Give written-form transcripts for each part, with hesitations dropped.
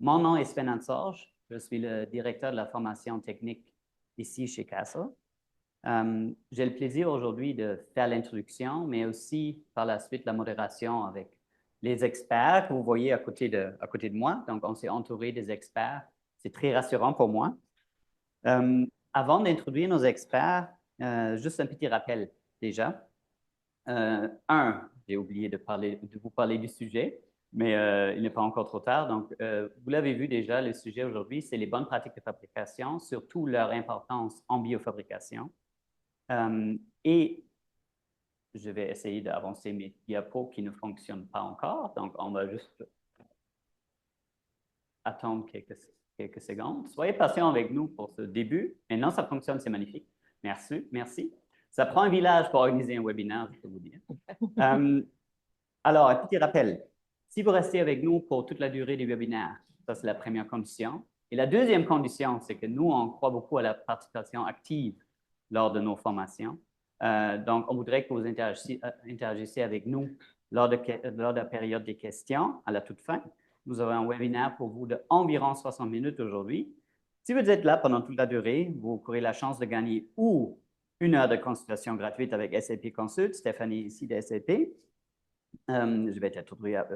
Mon nom est Sven Ansorge. Je suis le directeur de la formation technique ici chez Castle. J'ai le plaisir aujourd'hui de faire l'introduction, mais aussi par la suite la modération avec les experts que vous voyez à côté de moi. Donc, on s'est entouré des experts. C'est très rassurant pour moi. Avant d'introduire nos experts, juste un petit rappel déjà. J'ai oublié de vous parler du sujet, mais il n'est pas encore trop tard. Donc, vous l'avez vu déjà, le sujet aujourd'hui, c'est les bonnes pratiques de fabrication, surtout leur importance en biofabrication. Et je vais essayer d'avancer mes diapos qui ne fonctionnent pas encore. Donc, on va juste attendre quelques secondes. Soyez patient avec nous pour ce début. Maintenant, ça fonctionne, c'est magnifique. Merci, merci. Ça prend un village pour organiser un webinaire, je peux vous dire. Alors, un petit rappel. Si vous restez avec nous pour toute la durée du webinaire, ça c'est la première condition. Et la deuxième condition, c'est que nous, on croit beaucoup à la participation active lors de nos formations. Donc, on voudrait que vous interagissiez avec nous lors de la période des questions à la toute fin. Nous avons un webinaire pour vous d'environ 60 minutes aujourd'hui. Si vous êtes là pendant toute la durée, vous aurez la chance de gagner ou 1 heure de consultation gratuite avec SAP Consult, Stéphanie ici de SAP. Je vais t'introduire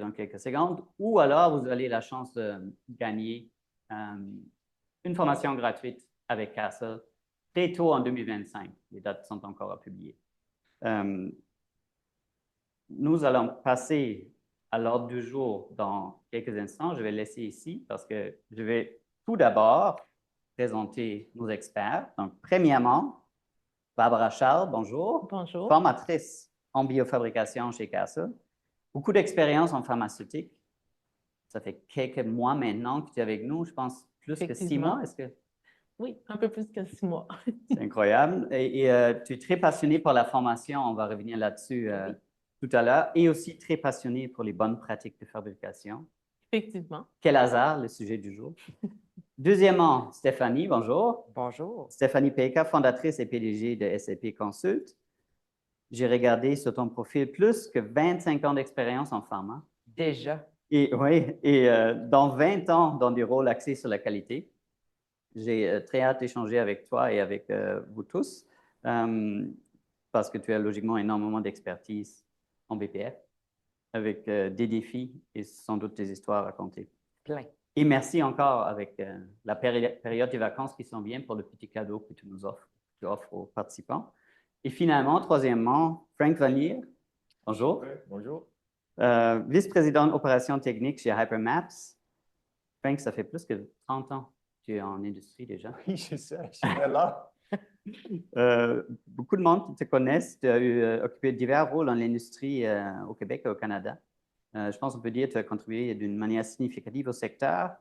dans quelques secondes. Ou alors, vous avez la chance de gagner une formation gratuite avec Castle très tôt en 2025. Les dates sont encore à publier. Nous allons passer à l'ordre du jour dans quelques instants. Je vais le laisser ici parce que je vais tout d'abord présenter nos experts. Donc, premièrement, Barbara Charles, bonjour. Bonjour. Formatrice en biofabrication chez Castle. Beaucoup d'expérience en pharmaceutique. Ça fait quelques mois maintenant que tu es avec nous, je pense plus que 6 mois. Est-ce que... Oui, un peu plus que 6 mois. C'est incroyable. Et tu es très passionné pour la formation, on va revenir là-dessus Oui. tout à l'heure, et aussi très passionné pour les bonnes pratiques de fabrication. Effectivement. Quel hasard, le sujet du jour. Deuxièmement, Stéphanie, bonjour. Bonjour. Stéphanie Peka, fondatrice et PDG de SAP Consult. J'ai regardé sur ton profil plus que 25 ans d'expérience en pharma. Déjà. Et dans 20 ans dans des rôles axés sur la qualité. J'ai très hâte d'échanger avec toi et avec vous tous parce que tu as logiquement énormément d'expertise en BPF avec des défis et sans doute des histoires à raconter. Plein. Et merci encore avec la période des vacances qui s'en vient pour le petit cadeau que tu offres aux participants. Et finalement, troisièmement, Frank Vanier. Bonjour. Oui, bonjour. Vice-président opérations techniques chez Hypermaps. Frank, ça fait plus que 30 ans que tu es en industrie déjà. Oui, je sais, je suis là. Beaucoup de monde qui te connaissent. Tu as occupé divers rôles dans l'industrie au Québec et au Canada. Je pense qu'on peut dire que tu as contribué d'une manière significative au secteur.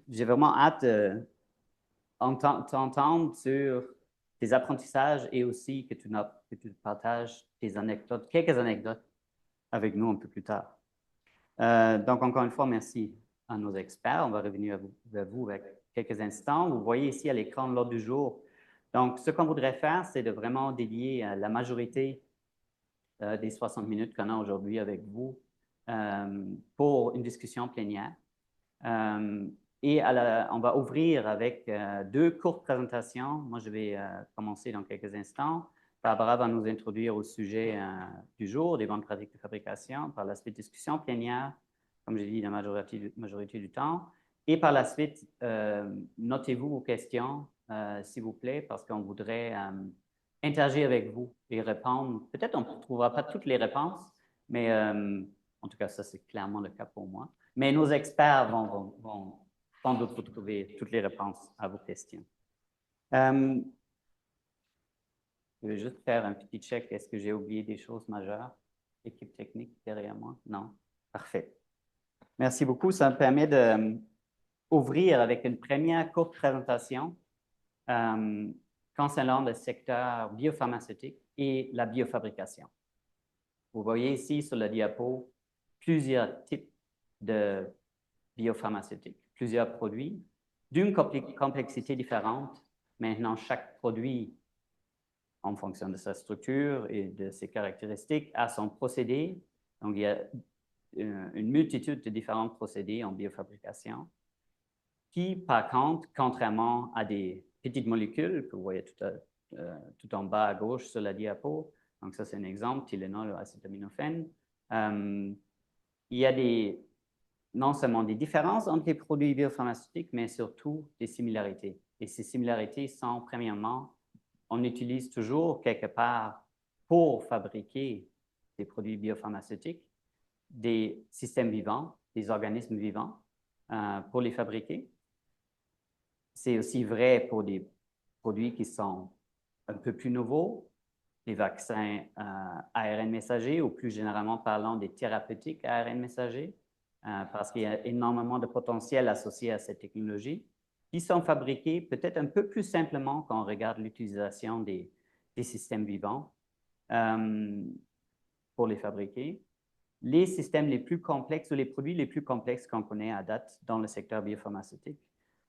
J'ai vraiment hâte de t'entendre sur tes apprentissages et aussi que tu partages tes anecdotes, quelques anecdotes avec nous un peu plus tard. Donc, encore une fois, merci à nos experts. On va revenir vers vous avec quelques instants. Vous voyez ici à l'écran l'ordre du jour. Donc, ce qu'on voudrait faire, c'est de vraiment dédier la majorité des 60 minutes qu'on a aujourd'hui avec vous pour une discussion plénière. Et on va ouvrir avec 2 courtes présentations. Moi, je vais commencer dans quelques instants. Barbara va nous introduire au sujet du jour, des bonnes pratiques de fabrication. Par la suite, discussion plénière, comme j'ai dit, la majorité du temps. Et par la suite, notez-vous vos questions, s'il vous plaît, parce qu'on voudrait interagir avec vous et répondre. Peut-être on ne trouvera pas toutes les réponses, mais en tout cas, ça, c'est clairement le cas pour moi. Mais nos experts vont sans doute vous trouver toutes les réponses à vos questions. Je vais juste faire un petit check. Est-ce que j'ai oublié des choses majeures? Équipe technique derrière moi? Non? Parfait. Merci beaucoup. Ça me permet d'ouvrir avec une première courte présentation concernant le secteur biopharmaceutique et la biofabrication. Vous voyez ici sur la diapo plusieurs types de biopharmaceutiques, plusieurs produits d'une complexité différente. Maintenant, chaque produit, en fonction de sa structure et de ses caractéristiques, a son procédé. Donc, il y a une multitude de différents procédés en biofabrication qui, par contre, contrairement à des petites molécules que vous voyez tout en bas à gauche sur la diapo, donc ça c'est un exemple, Tylenol ou acétaminophène, il y a non seulement des différences entre les produits biopharmaceutiques, mais surtout des similarités. Et ces similarités sont, premièrement, on utilise toujours quelque part pour fabriquer des produits biopharmaceutiques des systèmes vivants, des organismes vivants pour les fabriquer. C'est aussi vrai pour des produits qui sont un peu plus nouveaux, les vaccins ARN messager ou plus généralement parlant des thérapeutiques ARN messager, parce qu'il y a énormément de potentiel associé à cette technologie, qui sont fabriqués peut-être un peu plus simplement quand on regarde l'utilisation des systèmes vivants pour les fabriquer. Les systèmes les plus complexes ou les produits les plus complexes qu'on connaît à date dans le secteur biopharmaceutique,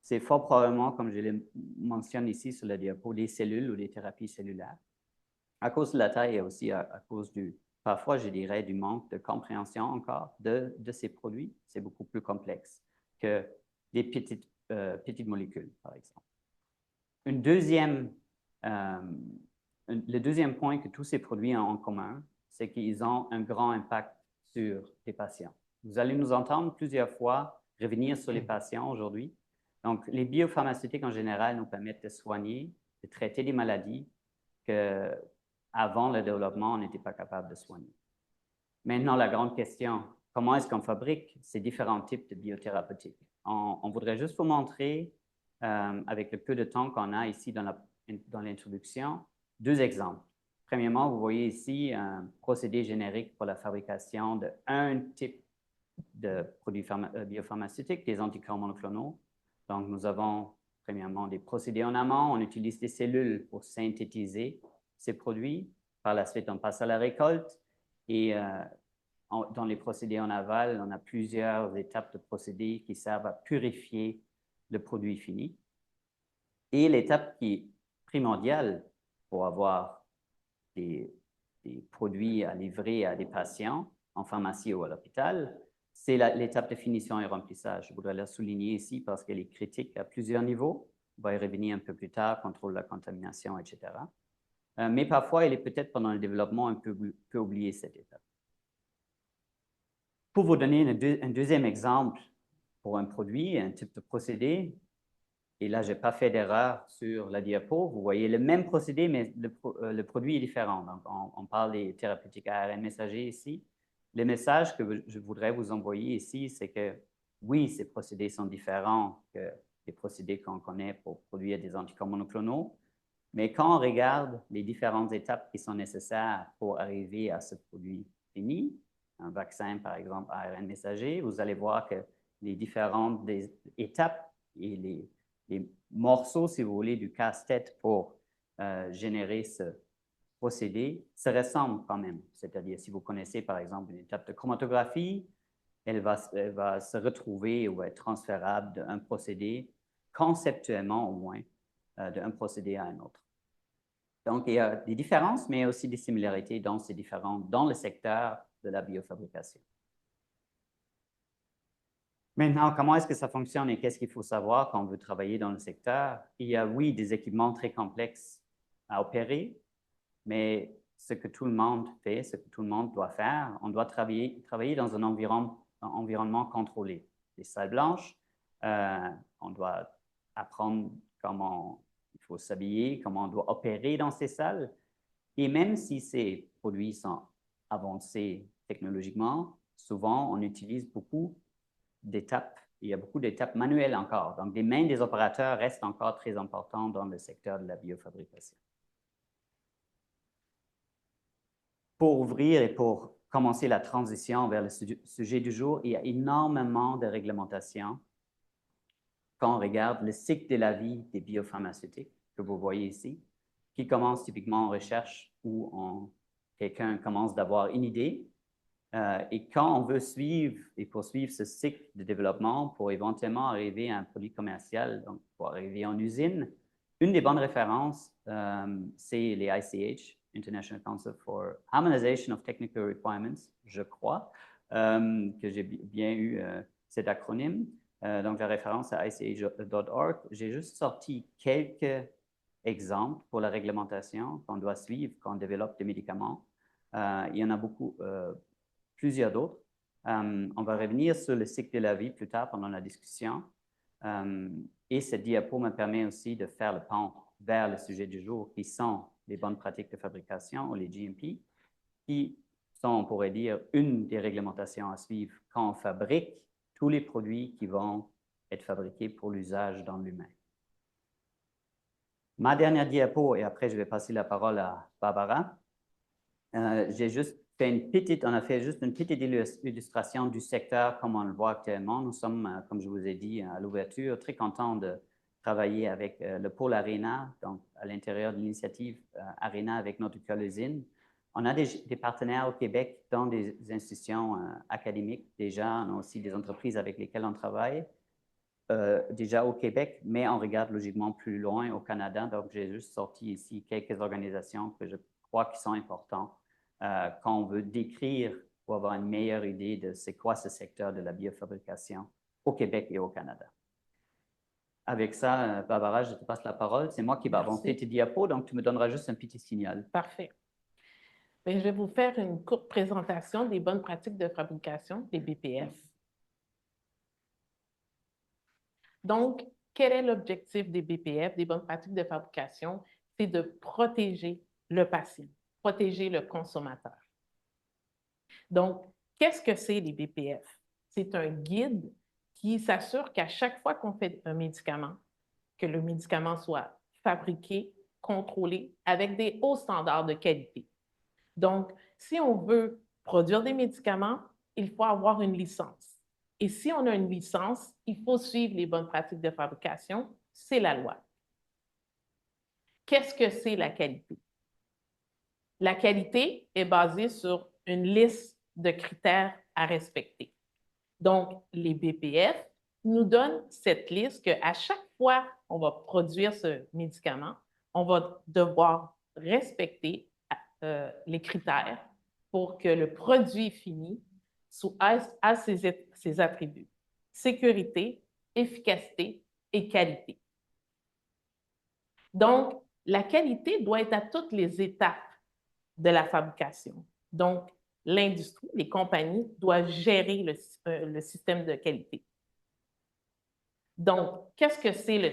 c'est fort probablement, comme je le mentionne ici sur la diapo, des cellules ou des thérapies cellulaires. À cause de la taille et aussi à cause parfois, je dirais, du manque de compréhension encore de ces produits, c'est beaucoup plus complexe que des petites molécules, par exemple. Le deuxième point que tous ces produits ont en commun, c'est qu'ils ont un grand impact sur les patients. Vous allez nous entendre plusieurs fois revenir sur les patients aujourd'hui. Donc, les biopharmaceutiques en général nous permettent de soigner, de traiter des maladies qu'avant le développement, on n'était pas capable de soigner. Maintenant, la grande question, comment est-ce qu'on fabrique ces différents types de biothérapeutiques? On voudrait juste vous montrer, avec le peu de temps qu'on a ici dans l'introduction, deux exemples. Premièrement, vous voyez ici un procédé générique pour la fabrication d'un type de produits biopharmaceutiques, des anticorps monoclonaux. Donc, nous avons premièrement des procédés en amont. On utilise des cellules pour synthétiser ces produits. Par la suite, on passe à la récolte. Et dans les procédés en aval, on a plusieurs étapes de procédés qui servent à purifier le produit fini. Et l'étape qui est primordiale pour avoir des produits à livrer à des patients en pharmacie ou à l'hôpital, c'est l'étape de finition et remplissage. Je voudrais la souligner ici parce qu'elle est critique à plusieurs niveaux. On va y revenir un peu plus tard, contrôle de la contamination, etc. Mais parfois, elle est peut-être pendant le développement un peu oubliée, cette étape. Pour vous donner un deuxième exemple pour un produit, un type de procédé, et là, je n'ai pas fait d'erreur sur la diapo. Vous voyez le même procédé, mais le produit est différent. Donc, on parle des thérapeutiques ARN messager ici. Le message que je voudrais vous envoyer ici, c'est que oui, ces procédés sont différents que les procédés qu'on connaît pour produire des anticorps monoclonaux, mais quand on regarde les différentes étapes qui sont nécessaires pour arriver à ce produit fini, un vaccin, par exemple, ARN messager, vous allez voir que les différentes étapes et les morceaux, si vous voulez, du casse-tête pour générer ce procédé se ressemblent quand même. C'est-à-dire, si vous connaissez, par exemple, une étape de chromatographie, elle va se retrouver ou être transférable d'un procédé, conceptuellement au moins, d'un procédé à un autre. Donc, il y a des différences, mais aussi des similarités dans ces différences dans le secteur de la biofabrication. Maintenant, comment est-ce que ça fonctionne et qu'est-ce qu'il faut savoir quand on veut travailler dans le secteur? Il y a, oui, des équipements très complexes à opérer, mais ce que tout le monde fait, ce que tout le monde doit faire, on doit travailler dans un environnement contrôlé. Des salles blanches, on doit apprendre comment il faut s'habiller, comment on doit opérer dans ces salles. Et même si ces produits sont avancés technologiquement, souvent on utilise beaucoup d'étapes. Il y a beaucoup d'étapes manuelles encore. Donc, les mains des opérateurs restent encore très importantes dans le secteur de la biofabrication. Pour ouvrir et pour commencer la transition vers le sujet du jour, il y a énormément de réglementations quand on regarde le cycle de la vie des biopharmaceutiques que vous voyez ici, qui commence typiquement en recherche où quelqu'un commence d'avoir une idée. Et quand on veut suivre et poursuivre ce cycle de développement pour éventuellement arriver à un produit commercial, donc pour arriver en usine, une des bonnes références, c'est les ICH, International Council for Harmonization of Technical Requirements, je crois. que j'ai bien eu cet acronyme. Donc, la référence à ICH.org. J'ai juste sorti quelques exemples pour la réglementation qu'on doit suivre quand on développe des médicaments. Il y en a beaucoup, plusieurs d'autres. On va revenir sur le cycle de la vie plus tard pendant la discussion. Et cette diapo me permet aussi de faire le pont vers le sujet du jour, qui sont les bonnes pratiques de fabrication ou les GMP, qui sont, on pourrait dire, une des réglementations à suivre quand on fabrique tous les produits qui vont être fabriqués pour l'usage dans l'humain. Ma dernière diapo, et après je vais passer la parole à Barbara. J'ai juste fait on a fait juste une petite illustration du secteur comme on le voit actuellement. Nous sommes, comme je vous ai dit à l'ouverture, très contents de travailler avec le pôle ARENA, donc à l'intérieur de l'initiative ARENA avec notre école usine. On a des partenaires au Québec dans des institutions académiques déjà. On a aussi des entreprises avec lesquelles on travaille déjà au Québec, mais on regarde logiquement plus loin au Canada. Donc, j'ai juste sorti ici quelques organisations que je crois qui sont importantes quand on veut décrire ou avoir une meilleure idée de c'est quoi ce secteur de la biofabrication au Québec et au Canada. Avec ça, Barbara, je te passe la parole. C'est moi qui vais avancer tes diapos, donc tu me donneras juste un petit signal. Parfait. Bien, je vais vous faire une courte présentation des bonnes pratiques de fabrication, des BPF. Donc, quel est l'objectif des BPF, des bonnes pratiques de fabrication? C'est de protéger le patient, protéger le consommateur. Donc, qu'est-ce que c'est les BPF? C'est un guide qui s'assure qu'à chaque fois qu'on fait un médicament, que le médicament soit fabriqué, contrôlé avec des hauts standards de qualité. Donc, si on veut produire des médicaments, il faut avoir une licence. Et si on a une licence, il faut suivre les bonnes pratiques de fabrication. C'est la loi. Qu'est-ce que c'est la qualité? La qualité est basée sur une liste de critères à respecter. Donc, les BPF nous donnent cette liste qu'à chaque fois qu'on va produire ce médicament, on va devoir respecter les critères pour que le produit fini a ses attributs: sécurité, efficacité et qualité. Donc, la qualité doit être à toutes les étapes de la fabrication. Donc, l'industrie, les compagnies doivent gérer le système de qualité. Donc, qu'est-ce que c'est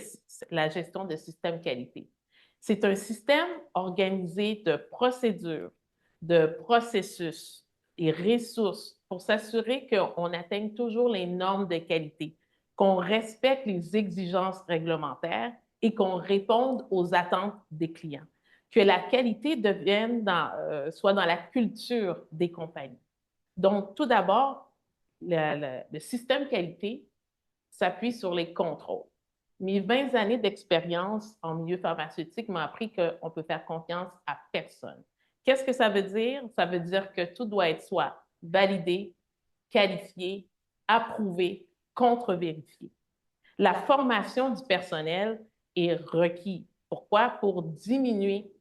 la gestion de système qualité? C'est un système organisé de procédures, de processus et ressources pour s'assurer qu'on atteigne toujours les normes de qualité, qu'on respecte les exigences réglementaires et qu'on réponde aux attentes des clients, que la qualité soit dans la culture des compagnies. Donc, tout d'abord, le système qualité s'appuie sur les contrôles. Mes 20 années d'expérience en milieu pharmaceutique m'ont appris qu'on peut faire confiance à personne. Qu'est-ce que ça veut dire? Ça veut dire que tout doit être soit validé, qualifié, approuvé, contre-vérifié. La formation du personnel est requise. Pourquoi? Pour diminuer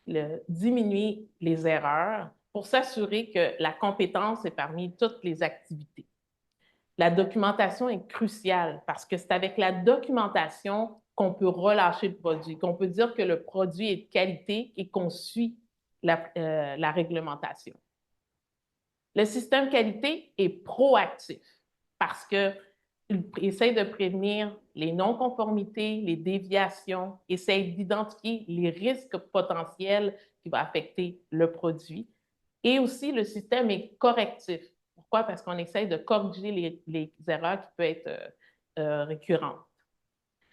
les erreurs, pour s'assurer que la compétence est parmi toutes les activités. La documentation est cruciale parce que c'est avec la documentation qu'on peut relâcher le produit, qu'on peut dire que le produit est de qualité et qu'on suit la réglementation. Le système qualité est proactif parce qu'il essaie de prévenir les non-conformités, les déviations, essaie d'identifier les risques potentiels qui vont affecter le produit. Et aussi, le système est correctif. Pourquoi? Parce qu'on essaie de corriger les erreurs qui peuvent être récurrentes.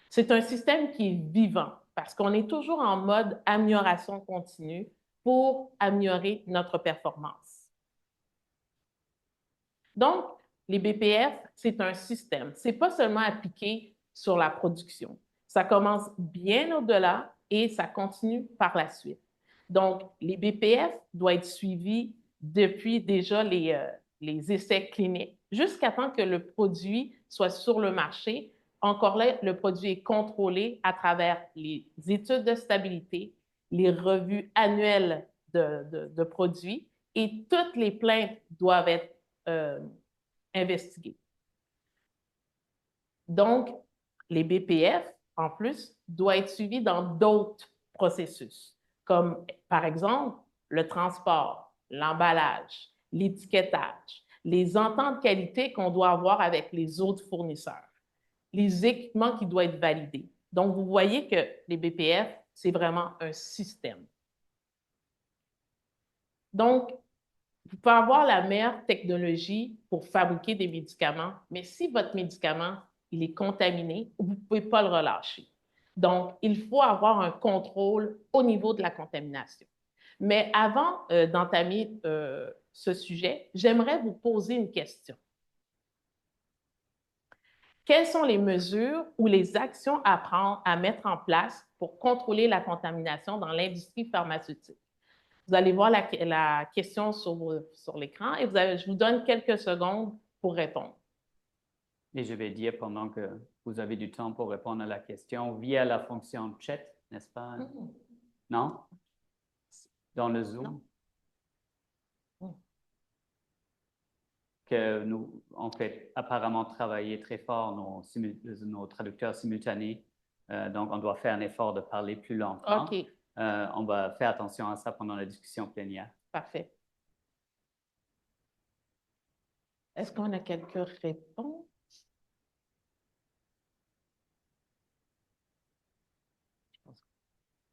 C'est un système qui est vivant parce qu'on est toujours en mode amélioration continue pour améliorer notre performance. Donc, les BPF, c'est un système. Ce n'est pas seulement appliqué sur la production. Ça commence bien au-delà et ça continue par la suite. Donc, les BPF doivent être suivis depuis déjà les essais cliniques jusqu'à temps que le produit soit sur le marché. Encore là, le produit est contrôlé à travers les études de stabilité, les revues annuelles de produits et toutes les plaintes doivent être investigués. Donc, les BPF, en plus, doivent être suivis dans d'autres processus, comme par exemple le transport, l'emballage, l'étiquetage, les ententes de qualité qu'on doit avoir avec les autres fournisseurs, les équipements qui doivent être validés. Donc, vous voyez que les BPF, c'est vraiment un système. Donc, vous pouvez avoir la meilleure technologie pour fabriquer des médicaments, mais si votre médicament il est contaminé, vous ne pouvez pas le relâcher. Donc, il faut avoir un contrôle au niveau de la contamination. Mais avant d'entamer ce sujet, j'aimerais vous poser une question. Quelles sont les mesures ou les actions à prendre, à mettre en place pour contrôler la contamination dans l'industrie pharmaceutique? Vous allez voir la question sur l'écran et je vous donne quelques secondes pour répondre. Et je vais dire pendant que vous avez du temps pour répondre à la question via la fonction chat, n'est-ce pas? Non? Dans le Zoom? Que nous, on fait apparemment travailler très fort nos traducteurs simultanés. Donc, on doit faire un effort de parler plus lentement. OK. On va faire attention à ça pendant la discussion plénière. Parfait. Est-ce qu'on a quelques réponses?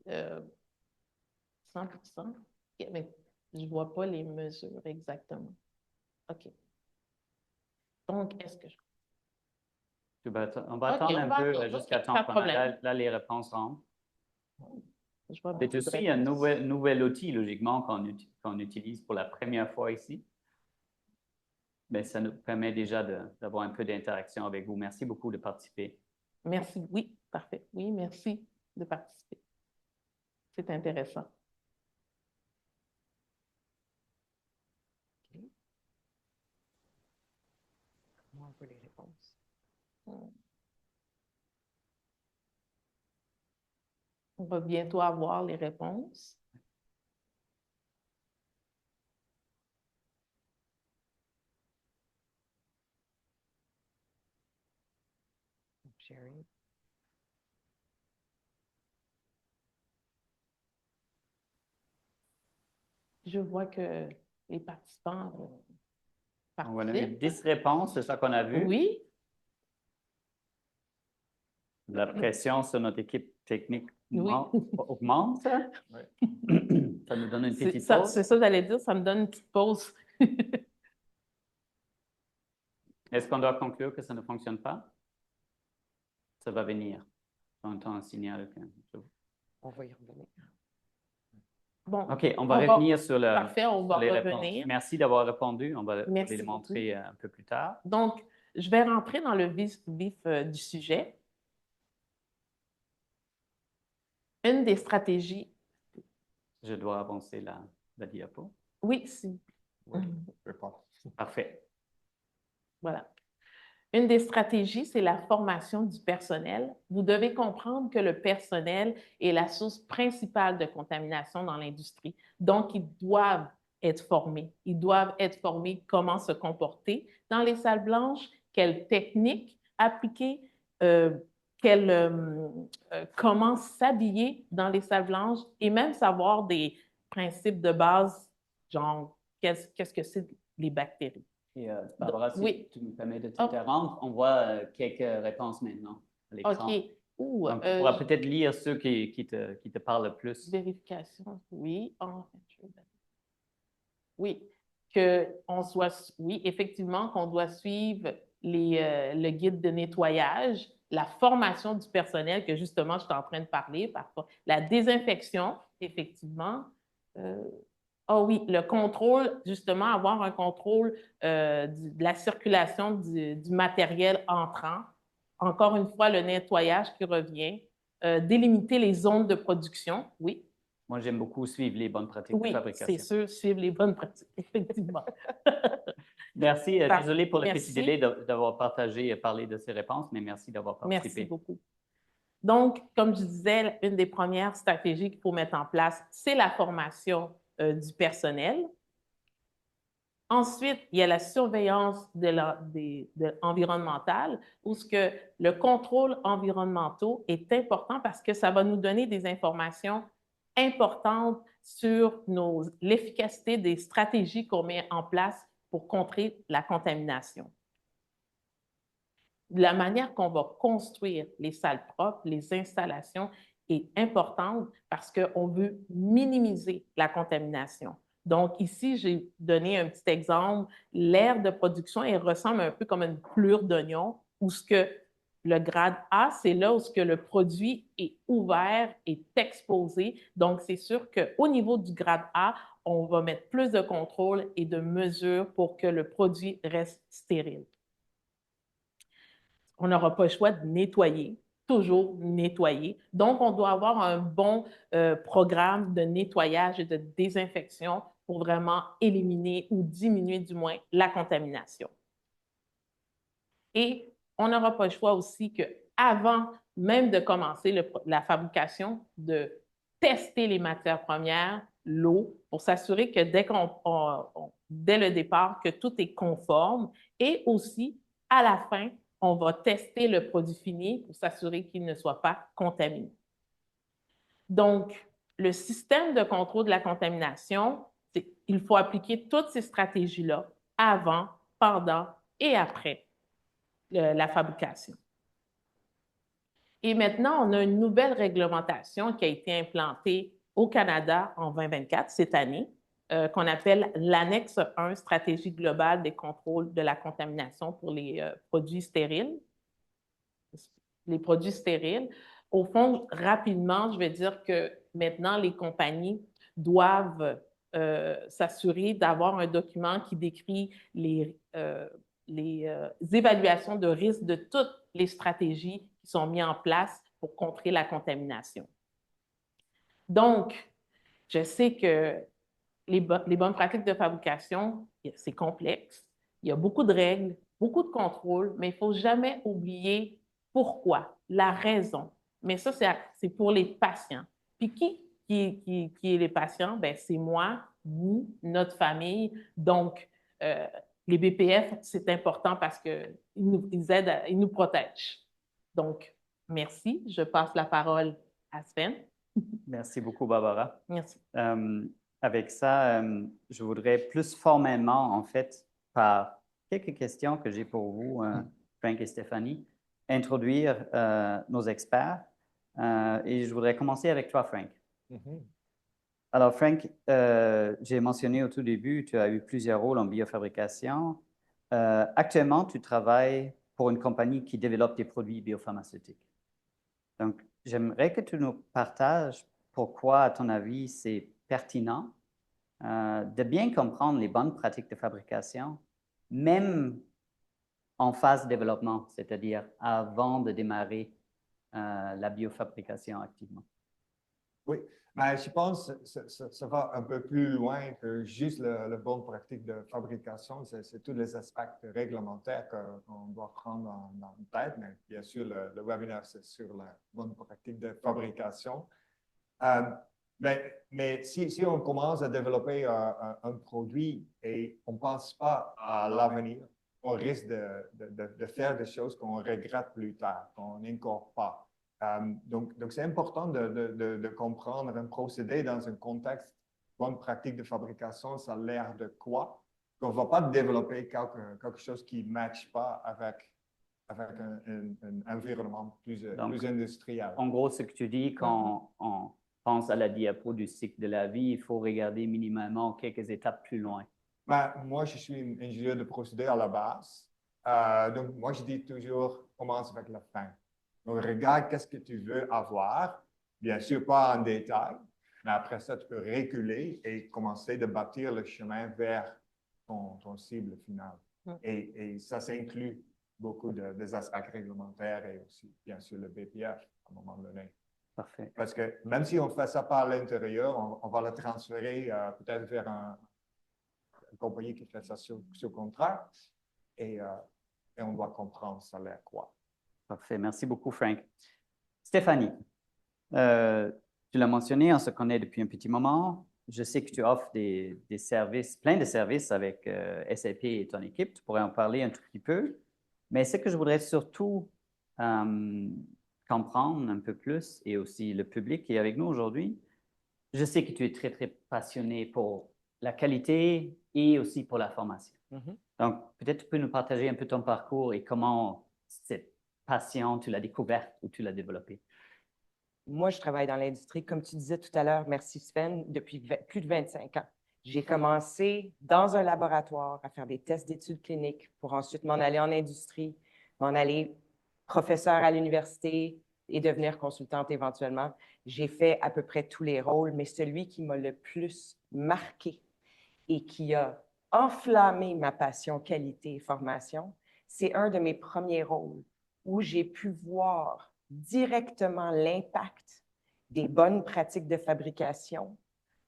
Euh, 100%. Okay, mais je ne vois pas les mesures exactement. OK. Donc, est-ce que je... On va attendre un peu jusqu'à temps qu'on a. Là, les réponses rentrent. C'est aussi un nouvel outil, logiquement, qu'on utilise pour la première fois ici. Mais ça nous permet déjà d'avoir un peu d'interaction avec vous. Merci beaucoup de participer. Merci. Oui, parfait. Oui, merci de participer. C'est intéressant. Okay. Comment on voit les réponses? On va bientôt avoir les réponses. Sharing. Je vois que les participants participent. On a eu 10 réponses, c'est ça qu'on a vu. Oui. La pression sur notre équipe technique augmente. Oui. Ça nous donne une petite pause. C'est ça que j'allais dire, ça me donne une petite pause. Est-ce qu'on doit conclure que ça ne fonctionne pas? Ça va venir. J'entends un signal. On va y revenir. Bon, OK, on va revenir sur le. Parfait, on va revenir. Réponses. Merci d'avoir répondu. On va Merci les montrer un peu plus tard. Donc, je vais rentrer dans le vif du sujet. Une des stratégies. Je dois avancer la diapo. Oui, si. Oui, je pense. Parfait. Voilà. Une des stratégies, c'est la formation du personnel. Vous devez comprendre que le personnel est la source principale de contamination dans l'industrie. Donc, ils doivent être formés. Ils doivent être formés comment se comporter dans les salles blanches, quelles techniques appliquer, comment s'habiller dans les salles blanches et même savoir des principes de base, genre qu'est-ce que c'est les bactéries. Et Barbara, si tu me permets de t'interrompre, on voit quelques réponses maintenant à l'écran. OK. Donc, tu pourras peut-être lire ceux qui te parlent le plus. Vérification, oui. Oui, effectivement, qu'on doit suivre le guide de nettoyage, la formation du personnel que justement je suis en train de parler, parfois la désinfection, effectivement. Oui, le contrôle, justement, avoir un contrôle de la circulation du matériel entrant. Encore une fois, le nettoyage qui revient. Délimiter les zones de production, oui. Moi, j'aime beaucoup suivre les bonnes pratiques de fabrication. Oui, c'est sûr, suivre les bonnes pratiques, effectivement. Merci. Désolé pour le petit délai d'avoir partagé et parlé de ces réponses, mais merci d'avoir participé. Merci beaucoup. Donc, comme je disais, une des premières stratégies qu'il faut mettre en place, c'est la formation du personnel. Ensuite, il y a la surveillance environnementale, où ce que le contrôle environnemental est important parce que ça va nous donner des informations importantes sur l'efficacité des stratégies qu'on met en place pour contrer la contamination. La manière qu'on va construire les salles propres, les installations, est importante parce qu'on veut minimiser la contamination. Donc, ici, j'ai donné un petit exemple. L'aire de production, elle ressemble un peu comme une plure d'oignon, où ce que le grade A, c'est là où ce que le produit est ouvert, est exposé. Donc, c'est sûr qu'au niveau du grade A, on va mettre plus de contrôle et de mesures pour que le produit reste stérile. On n'aura pas le choix de nettoyer, toujours nettoyer. Donc, on doit avoir un bon programme de nettoyage et de désinfection pour vraiment éliminer ou diminuer du moins la contamination. Et on n'aura pas le choix aussi qu'avant même de commencer la fabrication, de tester les matières premières, l'eau, pour s'assurer que dès le départ, que tout est conforme et aussi, à la fin, on va tester le produit fini pour s'assurer qu'il ne soit pas contaminé. Donc, le système de contrôle de la contamination, il faut appliquer toutes ces stratégies-là avant, pendant et après la fabrication. Et maintenant, on a une nouvelle réglementation qui a été implantée au Canada en 2024, cette année, qu'on appelle l'annexe 1, stratégie globale des contrôles de la contamination pour les produits stériles. Les produits stériles. Au fond, rapidement, je vais dire que maintenant, les compagnies doivent s'assurer d'avoir un document qui décrit les évaluations de risque de toutes les stratégies qui sont mises en place pour contrer la contamination. Donc, je sais que les bonnes pratiques de fabrication, c'est complexe. Il y a beaucoup de règles, beaucoup de contrôles, mais il ne faut jamais oublier pourquoi, la raison. Mais ça, c'est pour les patients. Puis qui est les patients? Bien, c'est moi, vous, notre famille. Donc, les BPF, c'est important parce qu'ils ils aident, ils nous protègent. Donc, merci. Je passe la parole à Sven. Merci beaucoup, Barbara. Merci. Avec ça, je voudrais plus formellement, en fait, par quelques questions que j'ai pour vous, Frank et Stéphanie, introduire nos experts. Et je voudrais commencer avec toi, Frank. Alors, Frank, j'ai mentionné au tout début, tu as eu plusieurs rôles en biofabrication. Actuellement, tu travailles pour une compagnie qui développe des produits biopharmaceutiques. Donc, j'aimerais que tu nous partages pourquoi, à ton avis, c'est pertinent de bien comprendre les bonnes pratiques de fabrication, même en phase de développement, c'est-à-dire avant de démarrer la biofabrication activement. Oui, mais je pense que ça va un peu plus loin que juste la bonne pratique de fabrication. C'est tous les aspects réglementaires qu'on doit prendre en tête. Mais bien sûr, le webinaire, c'est sur la bonne pratique de fabrication. Mais si on commence à développer un produit et on ne pense pas à l'avenir, on risque de faire des choses qu'on regrette plus tard, qu'on n'incorpore pas. Donc c'est important de comprendre un procédé dans un contexte bonne pratique de fabrication, ça a l'air de quoi? Qu'on ne va pas développer quelque chose qui ne matche pas avec un environnement plus industriel. En gros, ce que tu dis, quand on pense à la diapo du cycle de la vie, il faut regarder minimalement quelques étapes plus loin. Moi, je suis un ingénieur de procédé à la base. Donc, moi, je dis toujours, commence avec la fin. Donc, regarde qu'est-ce que tu veux avoir. Bien sûr, pas en détail, mais après ça, tu peux reculer et commencer de bâtir le chemin vers ton cible finale. Et ça inclut beaucoup des aspects réglementaires et aussi, bien sûr, le BPF à un moment donné. Parfait. Parce que même si on ne fait ça pas à l'intérieur, on va le transférer peut-être vers une compagnie qui fait ça sur contrat et on doit comprendre ça a l'air quoi. Parfait. Merci beaucoup, Frank. Stéphanie, tu l'as mentionné, on se connaît depuis un petit moment. je sais que tu offres des services, plein de services avec SAP et ton équipe. Tu pourrais en parler un tout petit peu. Mais ce que je voudrais surtout comprendre un peu plus, et aussi le public qui est avec nous aujourd'hui, je sais que tu es très, très passionné pour la qualité et aussi pour la formation. Donc, peut-être tu peux nous partager un peu ton parcours et comment cette passion, tu l'as découverte ou tu l'as développée. Moi, je travaille dans l'industrie, comme tu disais tout à l'heure, merci Sven, depuis plus de 25 ans. J'ai commencé dans un laboratoire à faire des tests d'études cliniques pour ensuite m'en aller en industrie, m'en aller professeur à l'université et devenir consultante éventuellement. J'ai fait à peu près tous les rôles, mais celui qui m'a le plus marqué et qui a enflammé ma passion qualité et formation, c'est un de mes premiers rôles où j'ai pu voir directement l'impact des bonnes pratiques de fabrication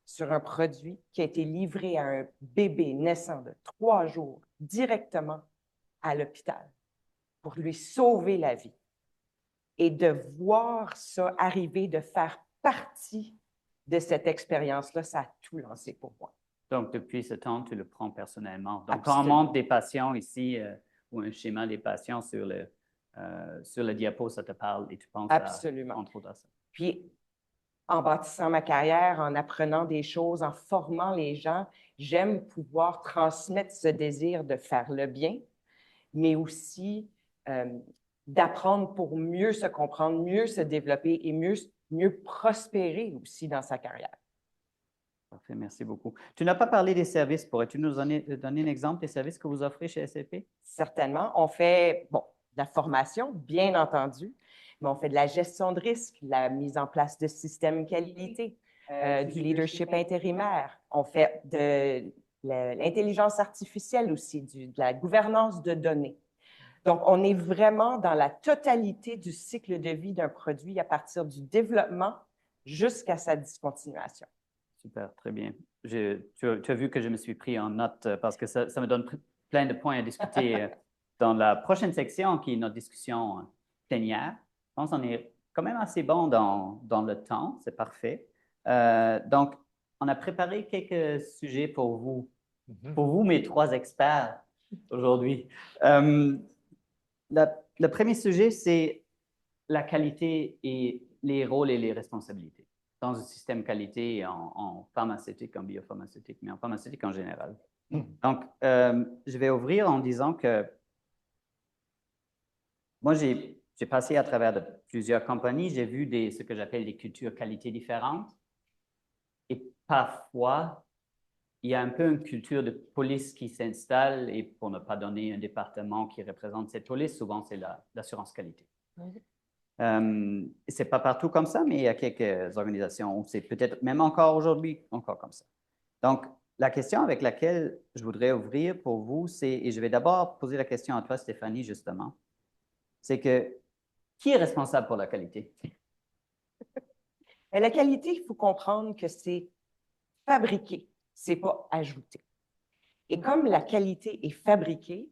sur un produit qui a été livré à un bébé naissant de 3 jours directement à l'hôpital pour lui sauver la vie. Et de voir ça arriver, de faire partie de cette expérience-là, ça a tout lancé pour moi. Donc, depuis ce temps, tu le prends personnellement. Donc, Absolument. quand on montre des patients ici, ou un schéma des patients sur le diapo, ça te parle et tu penses Absolument. entre autres à ça. Puis, en bâtissant ma carrière, en apprenant des choses, en formant les gens, j'aime pouvoir transmettre ce désir de faire le bien, mais aussi d'apprendre pour mieux se comprendre, mieux se développer et mieux prospérer aussi dans sa carrière. Parfait, merci beaucoup. Tu n'as pas parlé des services. Pourrais-tu nous donner un exemple des services que vous offrez chez SAP? Certainement. On fait, bon, de la formation, bien entendu, mais on fait de la gestion de risque, la mise en place de systèmes qualité, du leadership intérimaire. On fait de l'intelligence artificielle aussi, de la gouvernance de données. Donc, on est vraiment dans la totalité du cycle de vie d'un produit à partir du développement jusqu'à sa discontinuation. Super, très bien. Tu as vu que je me suis pris en note parce que ça me donne plein de points à discuter dans la prochaine section qui est notre discussion plénière. Je pense qu'on est quand même assez bon dans le temps, c'est parfait. Donc, on a préparé quelques sujets pour vous. Pour vous, mes 3 experts aujourd'hui. Le premier sujet, c'est la qualité et les rôles et les responsabilités dans un système qualité en pharmaceutique, en biopharmaceutique, mais en pharmaceutique en général. Donc, je vais ouvrir en disant que moi, j'ai passé à travers de plusieurs compagnies, j'ai vu ce que j'appelle des cultures qualité différentes. Et parfois, il y a un peu une culture de police qui s'installe, et pour ne pas donner un département qui représente cette police, souvent c'est l'assurance qualité. C'est pas partout comme ça, mais il y a quelques organisations où c'est peut-être même encore aujourd'hui encore comme ça. Donc, la question avec laquelle je voudrais ouvrir pour vous, et je vais d'abord poser la question à toi, Stéphanie, justement, c'est que qui est responsable pour la qualité? Mais la qualité, il faut comprendre que c'est fabriqué, c'est pas ajouté. Et comme la qualité est fabriquée,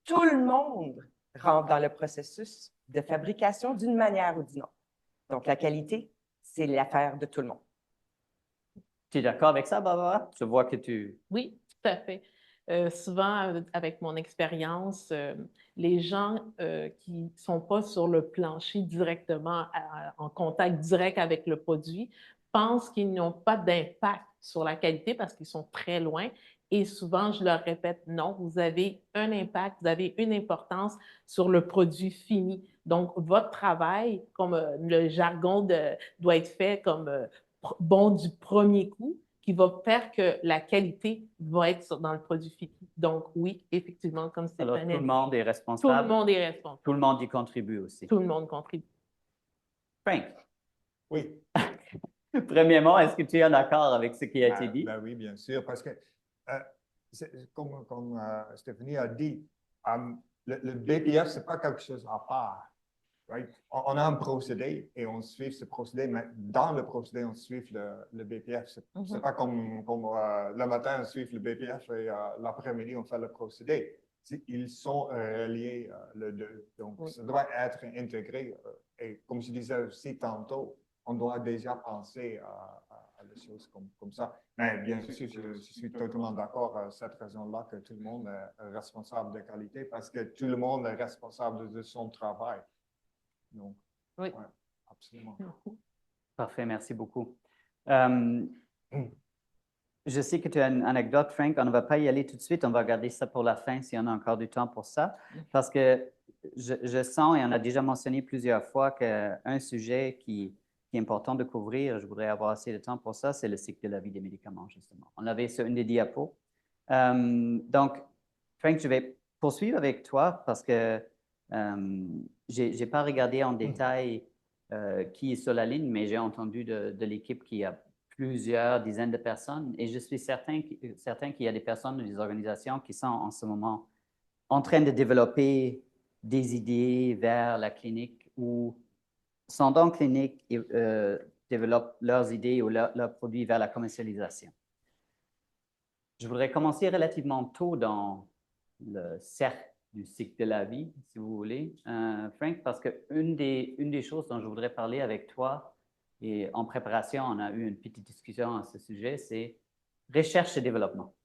tout le monde rentre dans le processus de fabrication d'une manière ou d'une autre. Donc, la qualité, c'est l'affaire de tout le monde. Tu es d'accord avec ça, Barbara? Je vois que tu... Oui, tout à fait. Souvent, avec mon expérience, les gens qui ne sont pas sur le plancher directement, en contact direct avec le produit, pensent qu'ils n'ont pas d'impact sur la qualité parce qu'ils sont très loin. Et souvent, je leur répète, non, vous avez un impact, vous avez une importance sur le produit fini. Donc, votre travail, comme le jargon doit être fait comme bon du premier coup, qui va faire que la qualité va être dans le produit fini. Donc, oui, effectivement, comme c'est Alors, tout le monde est responsable. Tout le monde est responsable. Tout le monde y contribue aussi. Tout le monde contribue. Frank. Oui. Premièrement, est-ce que tu es en accord avec ce qui a été dit? Ben oui, bien sûr, parce que, comme Stéphanie a dit, le BPF, ce n'est pas quelque chose à part. Right? On a un procédé et on suit ce procédé, mais dans le procédé, on suit le BPF. Ce n'est pas comme le matin, on suit le BPF et l'après-midi, on fait le procédé. Ils sont reliés, les deux. Donc, ça doit être intégré. Et comme je disais aussi tantôt, on doit déjà penser à de choses comme ça. Mais bien sûr, je suis totalement d'accord à cette raison-là que tout le monde est responsable de qualité parce que tout le monde est responsable de son travail. Donc, Oui. ouais, absolument. Parfait, merci beaucoup. Je sais que tu as une anecdote, Frank. On ne va pas y aller tout de suite. On va garder ça pour la fin s'il y en a encore du temps pour ça. Parce que je sens, et on a déjà mentionné plusieurs fois, qu'un sujet qui est important de couvrir, je voudrais avoir assez de temps pour ça, c'est le cycle de la vie des médicaments, justement. On l'avait sur une des diapos. Donc, Frank, je vais poursuivre avec toi parce que je n'ai pas regardé en détail qui est sur la ligne, mais j'ai entendu de l'équipe qui a plusieurs dizaines de personnes et je suis certain qu'il y a des personnes ou des organisations qui sont en ce moment en train de développer des idées vers la clinique ou sont dans la clinique et développent leurs idées ou leurs produits vers la commercialisation. Je voudrais commencer relativement tôt dans le cercle du cycle de la vie, si vous voulez, Frank, parce qu'une des choses dont je voudrais parler avec toi, et en préparation, on a eu une petite discussion à ce sujet, c'est recherche et développement.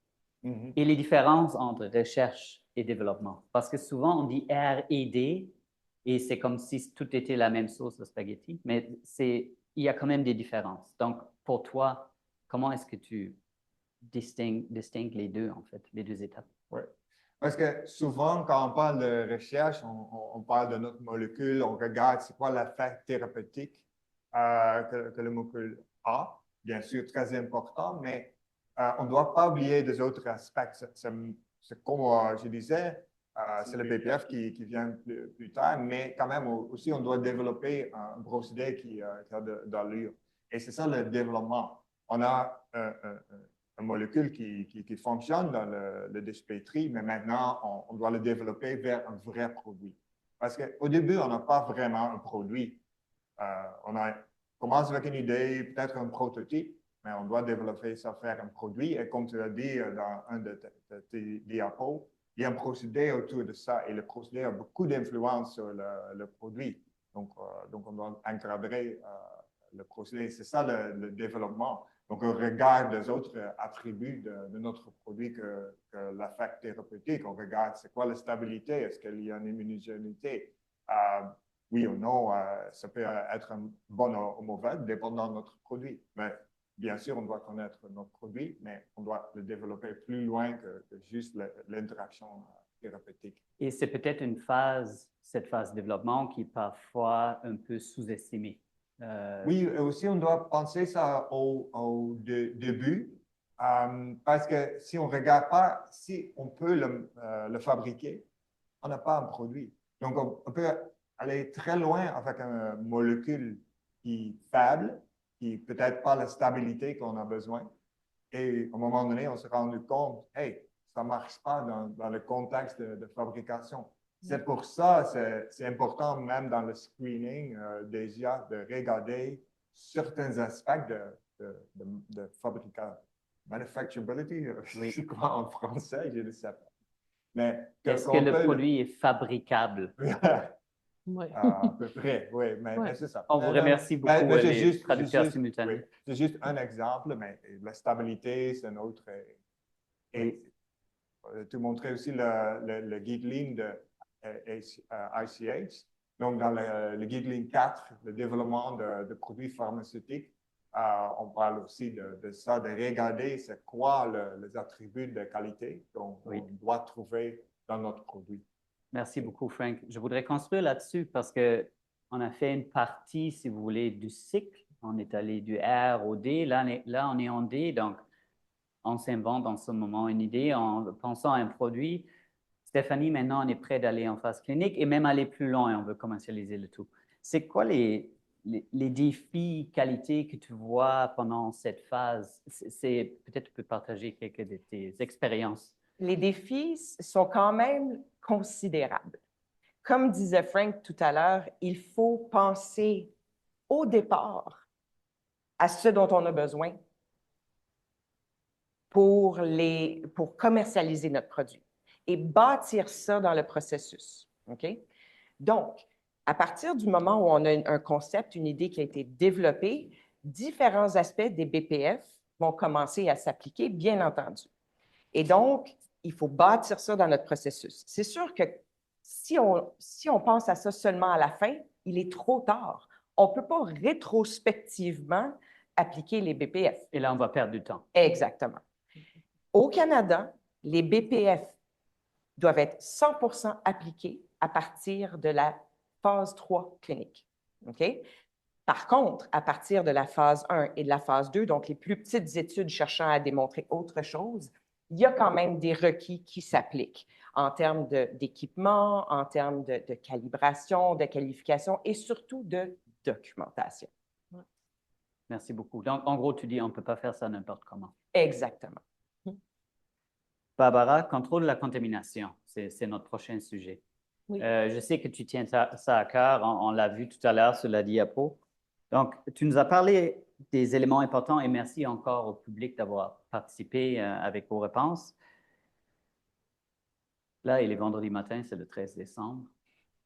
Et les différences entre recherche et développement. Parce que souvent, on dit R&D, et c'est comme si tout était la même sauce, le spaghetti, mais il y a quand même des différences. Donc, pour toi, comment est-ce que tu distingues les deux, en fait, les deux étapes? Oui. Parce que souvent, quand on parle de recherche, on parle de notre molécule, on regarde c'est quoi l'effet thérapeutique que la molécule a. Bien sûr, très important, mais on ne doit pas oublier des autres aspects. C'est comme je disais, c'est le PPF qui vient plus tard, mais quand même aussi, on doit développer un procédé qui a d'allure. Et c'est ça le développement. On a une molécule qui fonctionne dans le DHP3, mais maintenant, on doit le développer vers un vrai produit. Parce qu'au début, on n'a pas vraiment un produit. On commence avec une idée, peut-être un prototype, mais on doit développer ça, faire un produit. Et comme tu as dit dans un de tes diapos, il y a un procédé autour de ça et le procédé a beaucoup d'influence sur le produit. Donc, on doit encadrer le procédé. C'est ça le développement. Donc, on regarde les autres attributs de notre produit que l'effet thérapeutique. On regarde c'est quoi la stabilité, est-ce qu'il y a une immunogénicité. Oui ou non, ça peut être bon ou mauvais, dépendant de notre produit. Mais bien sûr, on doit connaître notre produit, mais on doit le développer plus loin que juste l'interaction thérapeutique. Et c'est peut-être cette phase de développement qui est parfois un peu sous-estimée. Oui, et aussi on doit penser ça au début, parce que si on ne regarde pas, si on peut le fabriquer, on n'a pas un produit. Donc, on peut aller très loin avec une molécule qui est faible, qui n'a peut-être pas la stabilité qu'on a besoin. Et à un moment donné, on s'est rendu compte, hey, ça ne marche pas dans le contexte de fabrication. C'est pour ça que c'est important, même dans le screening, déjà, de regarder certains aspects de fabrication. Manufacturability, Oui. c'est quoi en français? Je ne sais pas. Mais est-ce que le produit est fabricable? Oui. À peu près, oui, mais Ouais. c'est ça. On vous remercie beaucoup, Mais les traducteurs simultanés. Oui, c'est juste un exemple, mais la stabilité, c'est un autre. Et tu montrais aussi le guideline de ICH. Donc, dans le guideline 4, le développement de produits pharmaceutiques, on parle aussi de ça, de regarder c'est quoi les attributs de qualité qu'on doit trouver dans notre produit. Merci beaucoup, Frank. Je voudrais construire là-dessus parce qu'on a fait une partie, si vous voulez, du cycle. On est allé du R au D. Là, on est en D, donc on s'invente en ce moment une idée en pensant à un produit. Stéphanie, maintenant, on est prêt d'aller en phase clinique et même aller plus loin, on veut commercialiser le tout. C'est quoi les défis qualité que tu vois pendant cette phase? Peut-être tu peux partager quelques de tes expériences. Les défis sont quand même considérables. Comme disait Frank tout à l'heure, il faut penser au départ à ce dont on a besoin pour commercialiser notre produit et bâtir ça dans le processus. OK? Donc, à partir du moment où on a un concept, une idée qui a été développée, différents aspects des BPF vont commencer à s'appliquer, bien entendu. Et donc, il faut bâtir ça dans notre processus. C'est sûr que si on pense à ça seulement à la fin, il est trop tard. On ne peut pas rétrospectivement appliquer les BPF. Et là, on va perdre du temps. Exactement. Au Canada, les BPF doivent être 100% appliqués à partir de la phase 3 clinique. OK? Par contre, à partir de la phase 1 et de la phase 2, donc les plus petites études cherchant à démontrer autre chose, il y a quand même des requis qui s'appliquent en termes d'équipement, en termes de calibration, de qualification et surtout de documentation. Merci beaucoup. Donc, en gros, tu dis, on ne peut pas faire ça n'importe comment. Exactement. Barbara, contrôle de la contamination, c'est notre prochain sujet. Oui. Je sais que tu tiens ça à cœur, on l'a vu tout à l'heure sur la diapo. Donc, tu nous as parlé des éléments importants et merci encore au public d'avoir participé avec vos réponses. Là, il est vendredi matin, c'est le 13 décembre.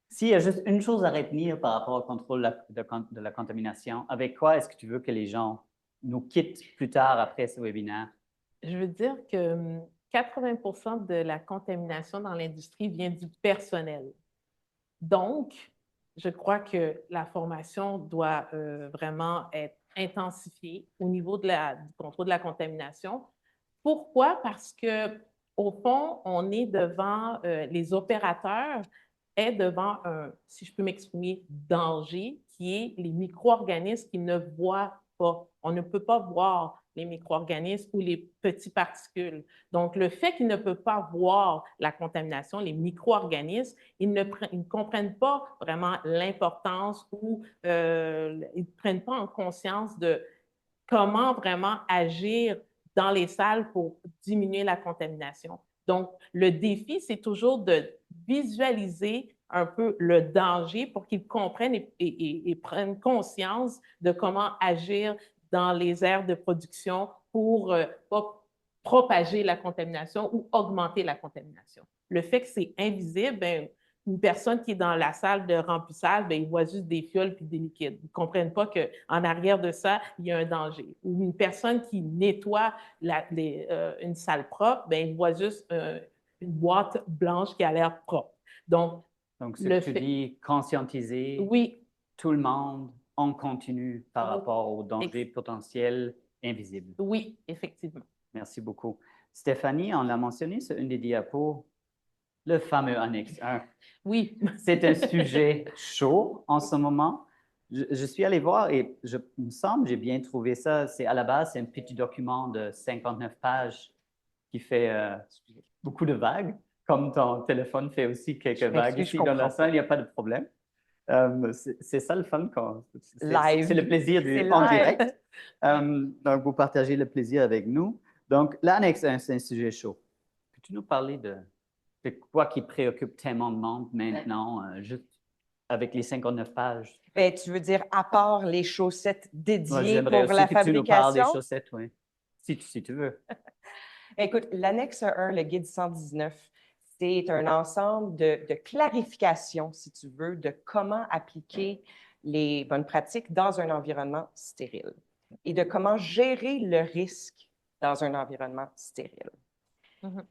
S'il y a juste une chose à retenir par rapport au contrôle de la contamination, avec quoi est-ce que tu veux que les gens nous quittent plus tard après ce webinaire? Je veux dire que 80% de la contamination dans l'industrie vient du personnel. Donc, je crois que la formation doit vraiment être intensifiée au niveau du contrôle de la contamination. Pourquoi? Parce que, au fond, on est devant, les opérateurs est devant un, si je peux m'exprimer, danger, qui est les micro-organismes qu'ils ne voient pas. On ne peut pas voir les micro-organismes ou les petites particules. Donc, le fait qu'ils ne peuvent pas voir la contamination, les micro-organismes, ils ne comprennent pas vraiment l'importance ou ils ne prennent pas en conscience de comment vraiment agir dans les salles pour diminuer la contamination. Donc, le défi, c'est toujours de visualiser un peu le danger pour qu'ils comprennent et prennent conscience de comment agir dans les aires de production pour pas propager la contamination ou augmenter la contamination. Le fait que c'est invisible, bien, une personne qui est dans la salle de remplissage, bien, il voit juste des fioles puis des liquides. Ils ne comprennent pas qu'en arrière de ça, il y a un danger. Ou une personne qui nettoie une salle propre, bien, il voit juste une boîte blanche qui a l'air propre. Donc, ce que tu dis, conscientiser oui, tout le monde en continu par rapport aux dangers potentiels invisibles. Oui, effectivement. Merci beaucoup. Stéphanie, on l'a mentionné sur une des diapos, le fameux annexe 1. Oui. C'est un sujet chaud en ce moment. Je suis allé voir et il me semble j'ai bien trouvé ça. C'est à la base, c'est un petit document de 59 pages qui fait beaucoup de vagues, comme ton téléphone fait aussi quelques vagues ici dans la salle, il n'y a pas de problème. C'est ça le fun, c'est le plaisir en direct. Donc, vous partagez le plaisir avec nous. Donc, l'annexe 1, c'est un sujet chaud. Peux-tu nous parler de quoi qui préoccupe tellement de monde maintenant, juste avec les 59 pages? Bien, tu veux dire, à part les chaussettes dédiées pour la fabrication? Tu nous parles des chaussettes, oui. Si tu veux. Écoute, l'annexe 1, le guide 119, c'est un ensemble de clarifications, si tu veux, de comment appliquer les bonnes pratiques dans un environnement stérile et de comment gérer le risque dans un environnement stérile. Mm-hmm.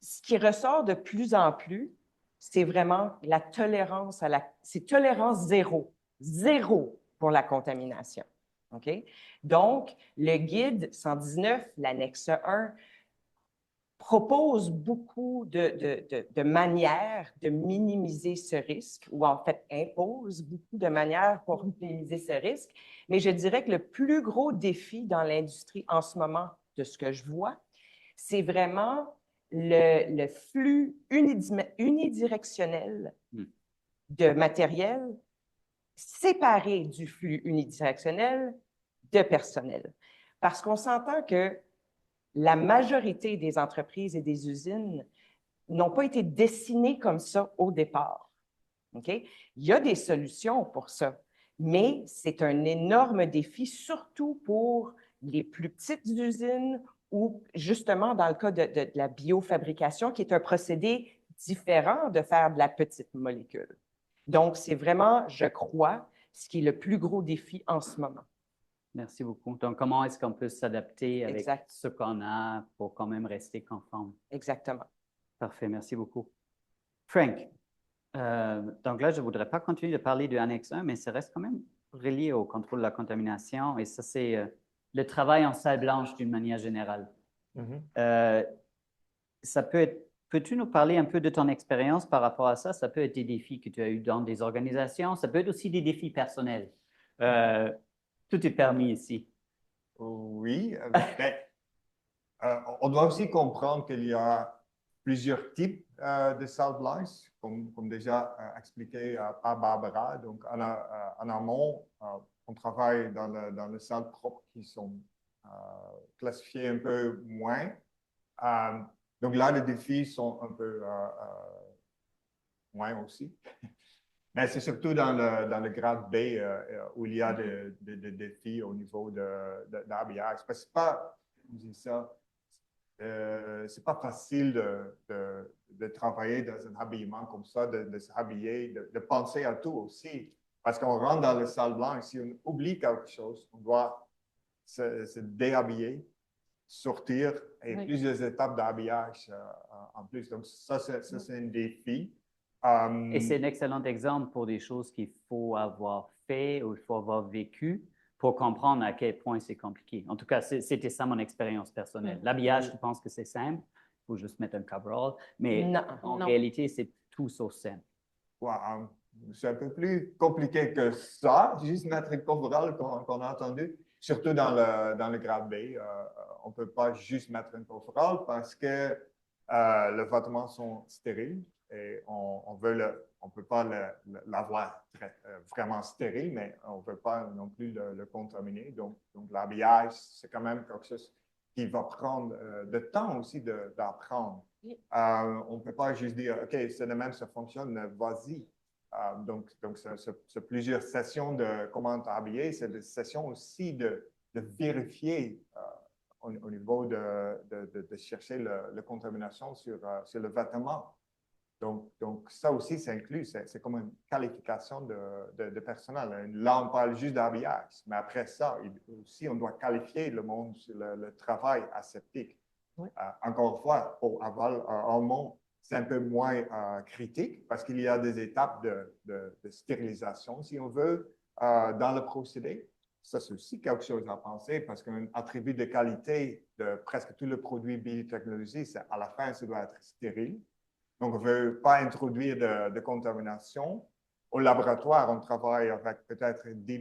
Ce qui ressort de plus en plus, c'est vraiment la tolérance c'est tolérance zéro. Zéro pour la contamination. OK? Donc, le guide 119, l'annexe 1, propose beaucoup de manières de minimiser ce risque, ou en fait impose beaucoup de manières pour minimiser ce risque. Mais je dirais que le plus gros défi dans l'industrie en ce moment, de ce que je vois, c'est vraiment le flux unidirectionnel de matériel séparé du flux unidirectionnel de personnel. Parce qu'on s'entend que la majorité des entreprises et des usines n'ont pas été dessinées comme ça au départ. Okay? Il y a des solutions pour ça, mais c'est un énorme défi, surtout pour les plus petites usines ou justement dans le cas de la biofabrication, qui est un procédé différent de faire de la petite molécule. Donc, c'est vraiment, je crois, ce qui est le plus gros défi en ce moment. Merci beaucoup. Donc, comment est-ce qu'on peut s'adapter avec Exact. ce qu'on a pour quand même rester conforme? Exactement. Parfait, merci beaucoup. Frank, donc là, je ne voudrais pas continuer de parler du Annexe 1, mais ça reste quand même relié au contrôle de la contamination et ça, c'est le travail en salle blanche d'une manière générale. Ça peut être, peux-tu nous parler un peu de ton expérience par rapport à ça? Ça peut être des défis que tu as eus dans des organisations, ça peut être aussi des défis personnels. Tout est permis ici. Oui, on doit aussi comprendre qu'il y a plusieurs types de salles blanches, comme déjà expliqué par Barbara. Donc, en amont, on travaille dans les salles propres qui sont classifiées un peu moins. Donc là, les défis sont un peu moins aussi. Mais c'est surtout dans le grade B où il y a des défis au niveau d'habillage. Parce que c'est pas, je dis ça, c'est pas facile de travailler dans un habillement comme ça, de s'habiller, de penser à tout aussi. Parce qu'on rentre dans la salle blanche, si on oublie quelque chose, on doit se déshabiller, sortir et plusieurs étapes d'habillage en plus. Donc, ça, c'est un défi. Et c'est un excellent exemple pour des choses qu'il faut avoir fait ou il faut avoir vécu pour comprendre à quel point c'est compliqué. En tout cas, c'était ça mon expérience personnelle. L'habillage, je pense que c'est simple. Il faut juste mettre un coverall. Mais en réalité, c'est tout sauf simple. Wow. C'est un peu plus compliqué que ça, juste mettre un coverall qu'on a entendu. Surtout dans le grade B, on ne peut pas juste mettre un coverall parce que les vêtements sont stériles et on peut pas l'avoir vraiment stérile, mais on ne veut pas non plus le contaminer. Donc l'habillage, c'est quand même quelque chose qui va prendre de temps aussi d'apprendre. On ne peut pas juste dire, OK, c'est le même, ça fonctionne, vas-y. Donc c'est plusieurs sessions de comment t'habiller, c'est des sessions aussi de vérifier au niveau de chercher la contamination sur le vêtement. Donc ça aussi, c'est inclus, c'est comme une qualification de personnel. Là, on parle juste d'habillage, mais après ça, aussi, on doit qualifier le monde sur le travail aseptique. Oui. Encore une fois, pour en monde, c'est un peu moins critique parce qu'il y a des étapes de stérilisation, si on veut, dans le procédé. Ça, c'est aussi quelque chose à penser parce qu'un attribut de qualité de presque tous les produits biotechnologie, c'est à la fin, ça doit être stérile. Donc, on ne veut pas introduire de contamination. Au laboratoire, on travaille avec peut-être 10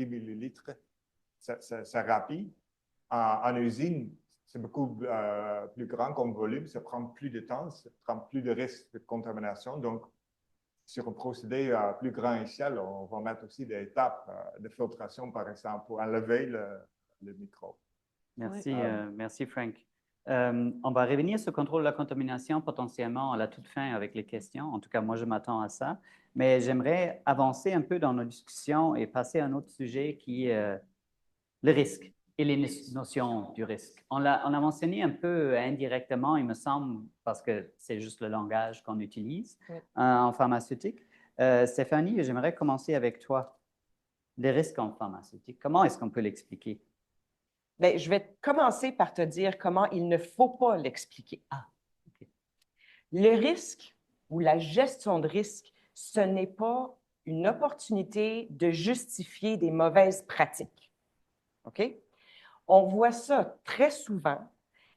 millilitres. C'est rapide. En usine, c'est beaucoup plus grand comme volume. Ça prend plus de temps, ça prend plus de risque de contamination. Donc, sur un procédé à plus grande échelle, on va mettre aussi des étapes de filtration, par exemple, pour enlever le microbe. Merci, merci Frank. On va revenir sur le contrôle de la contamination potentiellement à la toute fin avec les questions. En tout cas, moi, je m'attends à ça. Mais j'aimerais avancer un peu dans nos discussions et passer à un autre sujet qui est le risque et les notions du risque. On a mentionné un peu indirectement, il me semble, parce que c'est juste le langage qu'on utilise en pharmaceutique. Stéphanie, j'aimerais commencer avec toi. Les risques en pharmaceutique, comment est-ce qu'on peut l'expliquer? Bien, je vais commencer par te dire comment il ne faut pas l'expliquer. Okay. Le risque ou la gestion de risque, ce n'est pas une opportunité de justifier des mauvaises pratiques. OK? On voit ça très souvent,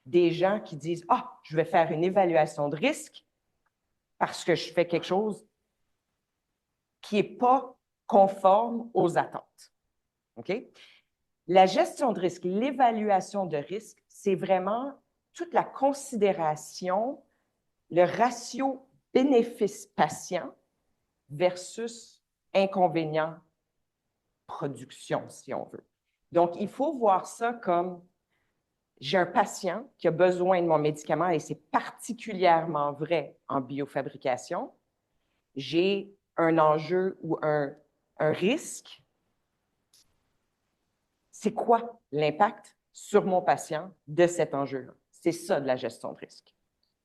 des gens qui disent « Ah, je vais faire une évaluation de risque parce que je fais quelque chose qui n'est pas conforme aux attentes. » OK? La gestion de risque, l'évaluation de risque, c'est vraiment toute la considération, le ratio bénéfice-patient versus inconvénient production, si on veut. Donc, il faut voir ça comme j'ai un patient qui a besoin de mon médicament et c'est particulièrement vrai en biofabrication. J'ai un enjeu ou un risque. C'est quoi l'impact sur mon patient de cet enjeu-là? C'est ça de la gestion de risque.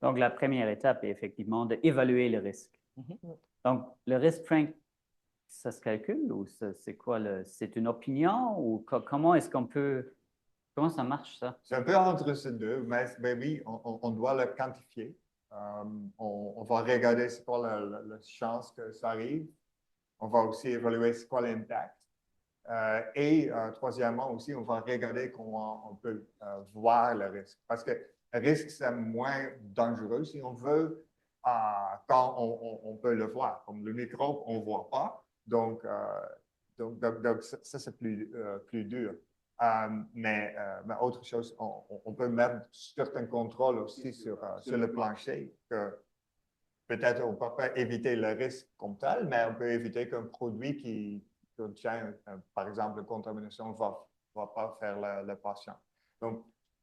Donc, la première étape est effectivement d'évaluer le risque. Donc, le risque, Frank, ça se calcule ou c'est quoi c'est une opinion ou comment est-ce qu'on peut, comment ça marche ça? C'est un peu entre ces deux, mais oui, on doit le quantifier. On va regarder c'est quoi la chance que ça arrive. On va aussi évaluer c'est quoi l'impact. Troisièmement aussi, on va regarder comment on peut voir le risque. Parce que le risque, c'est moins dangereux si on veut quand on peut le voir. Comme le microbe, on ne voit pas. Donc ça c'est plus dur. Mais autre chose, on peut mettre certains contrôles aussi sur le plancher que peut-être on ne peut pas éviter le risque comme tel, mais on peut éviter qu'un produit qui contient, par exemple, la contamination ne va pas faire le patient.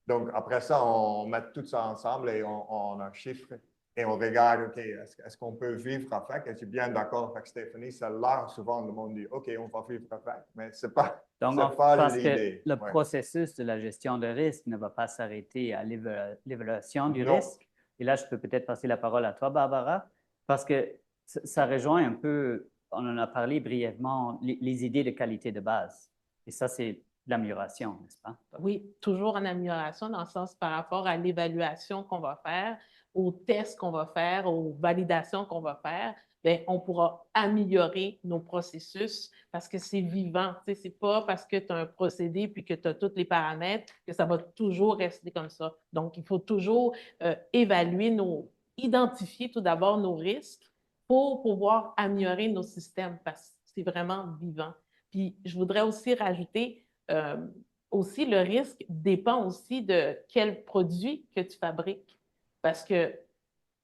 Donc, après ça, on met tout ça ensemble et on a un chiffre et on regarde, OK, est-ce qu'on peut vivre avec? Et je suis bien d'accord avec Stéphanie, c'est là souvent le monde dit, OK, on va vivre avec, mais ce n'est pas, Donc, parce que le processus de la gestion de risque ne va pas s'arrêter à l'évaluation du risque. Et là, je peux peut-être passer la parole à toi, Barbara, parce que ça rejoint un peu, on en a parlé brièvement, les idées de qualité de base. Et ça, c'est l'amélioration, n'est-ce pas? Oui, toujours en amélioration dans le sens par rapport à l'évaluation qu'on va faire, aux tests qu'on va faire, aux validations qu'on va faire. Bien, on pourra améliorer nos processus parce que c'est vivant. Tu sais, c'est pas parce que tu as un procédé puis que tu as tous les paramètres que ça va toujours rester comme ça. Donc, il faut toujours identifier tout d'abord nos risques pour pouvoir améliorer nos systèmes parce que c'est vraiment vivant. Puis, je voudrais aussi rajouter aussi, le risque dépend aussi de quel produit que tu fabriques. Parce que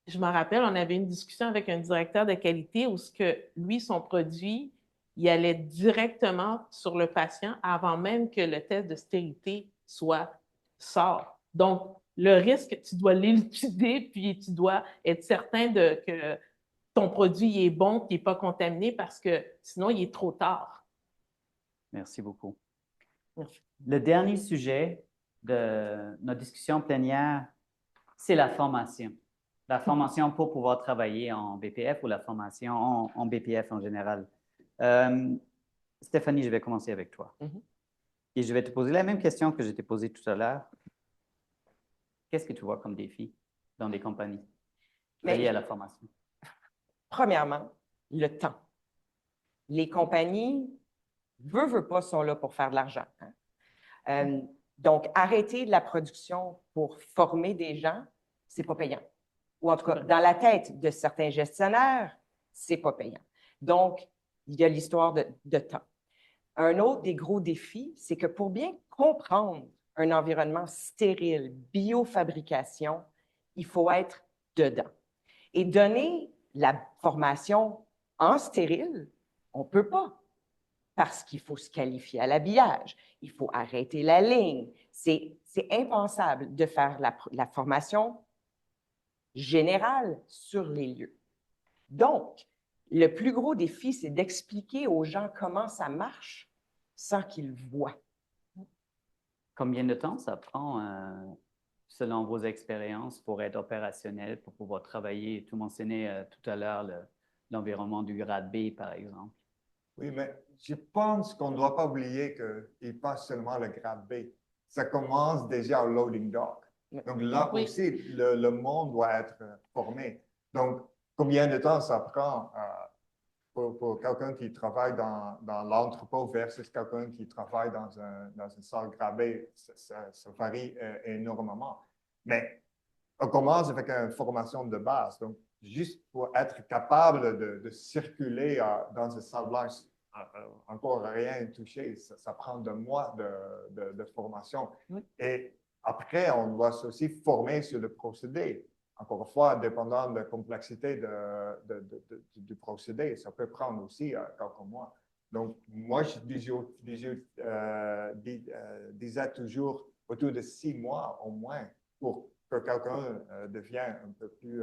je me rappelle, on avait une discussion avec un directeur de qualité où lui, son produit, il allait directement sur le patient avant même que le test de stérilité sort. Donc, le risque, tu dois l'élucider, puis tu dois être certain que ton produit est bon, qu'il n'est pas contaminé, parce que sinon, il est trop tard. Merci beaucoup. Merci. Le dernier sujet de notre discussion plénière, c'est la formation. La formation pour pouvoir travailler en BPF ou la formation en BPF en général. Stéphanie, je vais commencer avec toi. Et je vais te poser la même question que je t'ai posée tout à l'heure. Qu'est-ce que tu vois comme défi dans les compagnies liées à la formation? Premièrement, le temps. Les compagnies, veulent pas, sont là pour faire de l'argent. Hein? Donc, arrêter de la production pour former des gens, c'est pas payant. Ou en tout cas, dans la tête de certains gestionnaires, c'est pas payant. Donc, il y a l'histoire de temps. Un autre des gros défis, c'est que pour bien comprendre un environnement stérile, biofabrication, il faut être dedans. Et donner la formation en stérile, on ne peut pas, parce qu'il faut se qualifier à l'habillage, il faut arrêter la ligne. C'est impensable de faire la formation générale sur les lieux. Donc, le plus gros défi, c'est d'expliquer aux gens comment ça marche sans qu'ils voient. Combien de temps ça prend, selon vos expériences, pour être opérationnel, pour pouvoir travailler? Tu mentionnais tout à l'heure l'environnement du grade B, par exemple. Oui, mais je pense qu'on ne doit pas oublier qu'il n'est pas seulement le grade B. Ça commence déjà au loading dock. Donc là aussi, le monde doit être formé. Donc, combien de temps ça prend pour quelqu'un qui travaille dans l'entrepôt versus quelqu'un qui travaille dans une salle grade B? Ça varie énormément. Mais on commence avec une formation de base. Donc, juste pour être capable de circuler dans une salle blanche, encore rien touché, ça prend 2 mois de formation. Oui. Et après, on doit aussi former sur le procédé. Encore une fois, dépendant de la complexité du procédé, ça peut prendre aussi quelques mois. Donc, moi, je disais toujours autour de 6 mois au moins pour que quelqu'un devienne un peu plus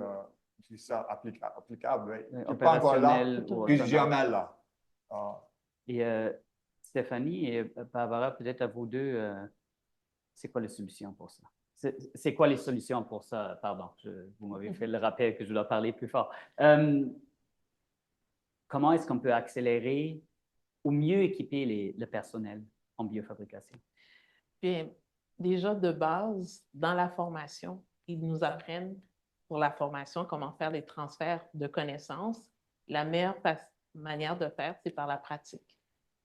applicable. Je ne suis pas encore là, je suis jamais là. Et Stéphanie et Barbara, peut-être à vous deux, c'est quoi les solutions pour ça? C'est quoi les solutions pour ça? Pardon, vous m'avez fait le rappel que je dois parler plus fort. comment est-ce qu'on peut accélérer ou mieux équiper le personnel en biofabrication? Bien, déjà de base, dans la formation, ils nous apprennent pour la formation comment faire les transferts de connaissances. La meilleure manière de faire, c'est par la pratique.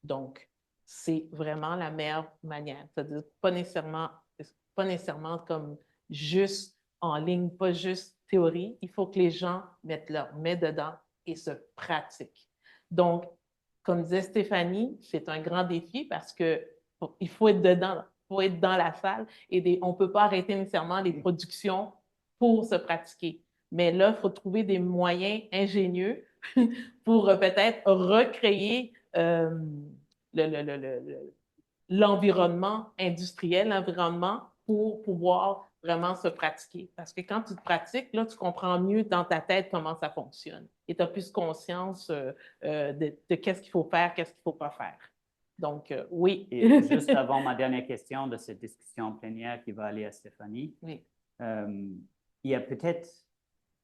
Donc, c'est vraiment la meilleure manière. C'est-à-dire pas nécessairement comme juste en ligne, pas juste théorie. Il faut que les gens mettent leur main dedans et se pratiquent. Donc, comme disait Stéphanie, c'est un grand défi parce que il faut être dedans, il faut être dans la salle et on ne peut pas arrêter nécessairement les productions pour se pratiquer. Mais là, il faut trouver des moyens ingénieux pour peut-être recréer l'environnement industriel, l'environnement pour pouvoir vraiment se pratiquer. Parce que quand tu te pratiques, là, tu comprends mieux dans ta tête comment ça fonctionne. Et tu as plus conscience de qu'est-ce qu'il faut faire, qu'est-ce qu'il ne faut pas faire. Donc, oui. Et juste avant ma dernière question de cette discussion plénière qui va aller à Stéphanie, oui. Il y a peut-être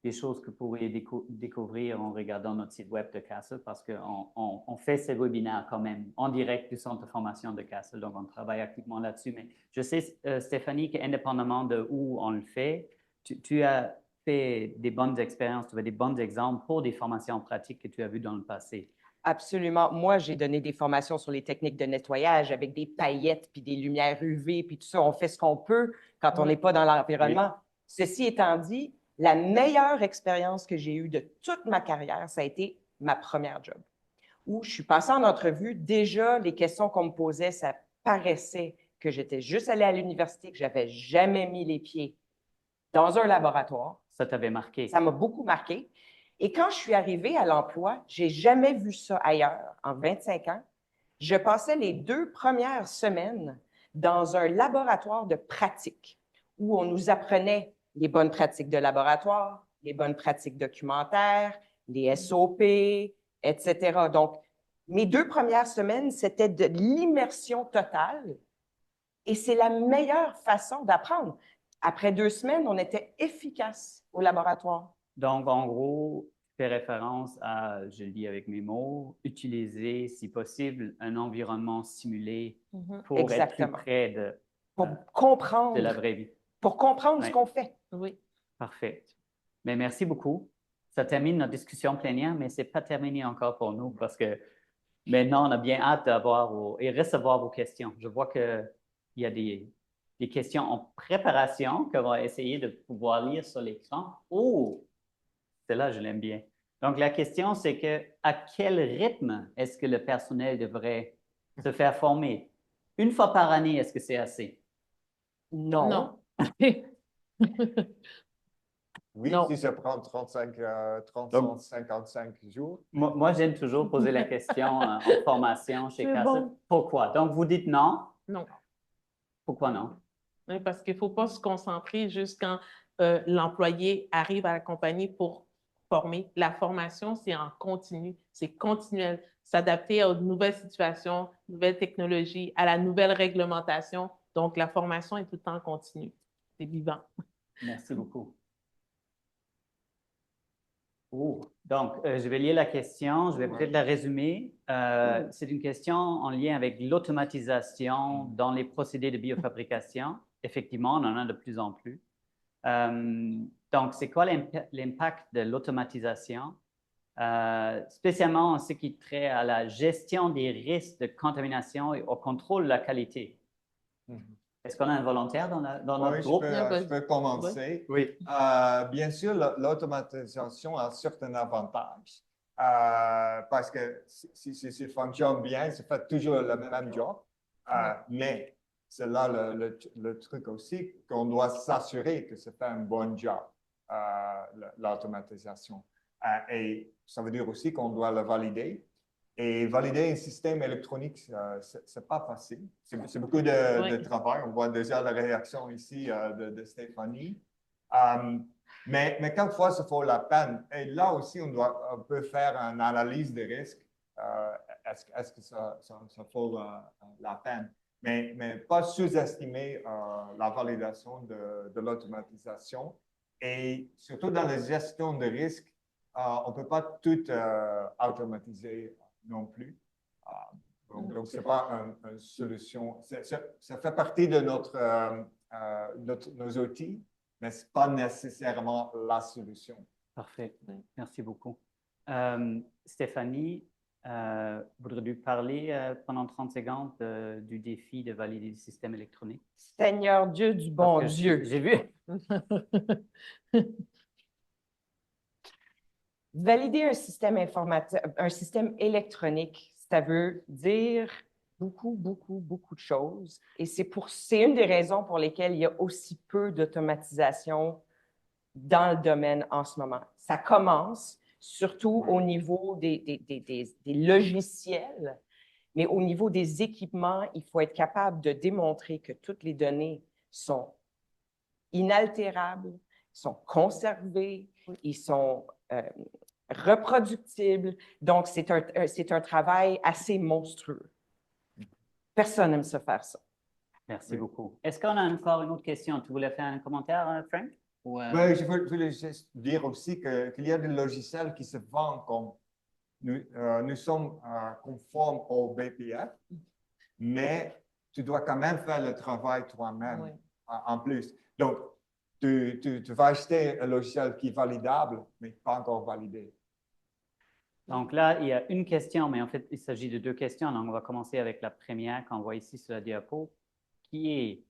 des choses que vous pourriez découvrir en regardant notre site web de Castle parce qu'on fait ces webinaires quand même en direct du centre de formation de Castle, donc on travaille activement là-dessus. Mais je sais, Stéphanie, qu'indépendamment de où on le fait, tu as fait des bonnes expériences, tu as des bons exemples pour des formations pratiques que tu as vues dans le passé. Absolument. Moi, j'ai donné des formations sur les techniques de nettoyage avec des paillettes puis des lumières UV puis tout ça. On fait ce qu'on peut quand on n'est pas dans l'environnement. Oui. Ceci étant dit, la meilleure expérience que j'ai eue de toute ma carrière, ça a été ma première job, où je suis passée en entrevue. Déjà, les questions qu'on me posait, ça paraissait que j'étais juste allée à l'université, que je n'avais jamais mis les pieds dans un laboratoire. Ça t'avait marqué? Ça m'a beaucoup marqué. Et quand je suis arrivée à l'emploi, je n'ai jamais vu ça ailleurs en 25 ans. Je passais les 2 premières semaines dans un laboratoire de pratique où on nous apprenait les bonnes pratiques de laboratoire, les bonnes pratiques documentaires, les SOP, etc. Donc, mes 2 premières semaines, c'était de l'immersion totale et c'est la meilleure façon d'apprendre. Après 2 semaines, on était efficace au laboratoire. Donc, en gros, tu fais référence à, je le dis avec mes mots, utiliser, si possible, un environnement simulé pour Exactement. être plus près de, pour comprendre, de la vraie vie. Pour comprendre oui. Ce qu'on fait. Oui. Parfait. Mais merci beaucoup. Ça termine notre discussion plénière, mais ce n'est pas terminé encore pour nous parce que maintenant, on a bien hâte d'avoir et recevoir vos questions. Je vois qu'il y a des questions en préparation qu'on va essayer de pouvoir lire sur l'écran. Oh! Celle-là, je l'aime bien. Donc, la question, c'est à quel rythme est-ce que le personnel devrait se faire former? Une fois par année, est-ce que c'est assez? Non. Non. Oui, non. si ça prend 55 jours. Moi j'aime toujours poser la question en formation chez Castle. Bon. Pourquoi? Donc, vous dites non? Non. Pourquoi non? Oui, parce qu'il ne faut pas se concentrer juste quand l'employé arrive à la compagnie pour former. La formation, c'est en continu, c'est continuel. S'adapter aux nouvelles situations, nouvelles technologies, à la nouvelle réglementation. Donc, la formation est tout le temps continue. C'est vivant. Merci beaucoup. Oh. Donc, je vais lire la question, je vais peut-être la résumer. C'est une question en lien avec l'automatisation dans les procédés de biofabrication. Effectivement, on en a de plus en plus. Donc, c'est quoi l'impact de l'automatisation, spécialement en ce qui trait à la gestion des risques de contamination et au contrôle de la qualité? Est-ce qu'on a un volontaire dans notre groupe? Je peux commencer. Oui. Bien sûr, l'automatisation a certains avantages parce que si ça fonctionne bien, ça fait toujours le même job. Mais c'est là le truc aussi qu'on doit s'assurer que ça fait un bon job, l'automatisation. Et ça veut dire aussi qu'on doit le valider. Et valider un système électronique, ce n'est pas facile. C'est beaucoup de travail. On voit déjà la réaction ici de Stéphanie. Mais quelquefois, ça vaut la peine. Et là aussi, on peut faire une analyse des risques. Est-ce que ça vaut la peine? Mais pas sous-estimer la validation de l'automatisation. Et surtout dans la gestion de risques, on ne peut pas tout automatiser non plus. Donc ce n'est pas une solution. Ça fait partie de nos outils, mais ce n'est pas nécessairement la solution. Parfait. Merci beaucoup. Stéphanie, voudrais-tu parler pendant 30 secondes du défi de valider le système électronique? Seigneur Dieu du bon Parce que Dieu. J'ai vu. Valider un système informatique, un système électronique, ça veut dire beaucoup, beaucoup, beaucoup de choses. Et c'est une des raisons pour lesquelles il y a aussi peu d'automatisation dans le domaine en ce moment. Ça commence surtout au niveau des logiciels, mais au niveau des équipements, il faut être capable de démontrer que toutes les données sont inaltérables, sont conservées, ils sont reproductibles. Donc, c'est un travail assez monstrueux. Personne n'aime se faire ça. Merci beaucoup. Est-ce qu'on a encore une autre question? Tu voulais faire un commentaire, Frank? Ou, Oui, je voulais juste dire aussi qu'il y a des logiciels qui se vendent comme nous sommes conformes au BPF, mais tu dois quand même faire le travail toi-même en plus. Donc, tu vas acheter un logiciel qui est validable, mais pas encore validé. Donc là, il y a une question, mais en fait, il s'agit de 2 questions. Donc, on va commencer avec la première qu'on voit ici sur la diapo, qui est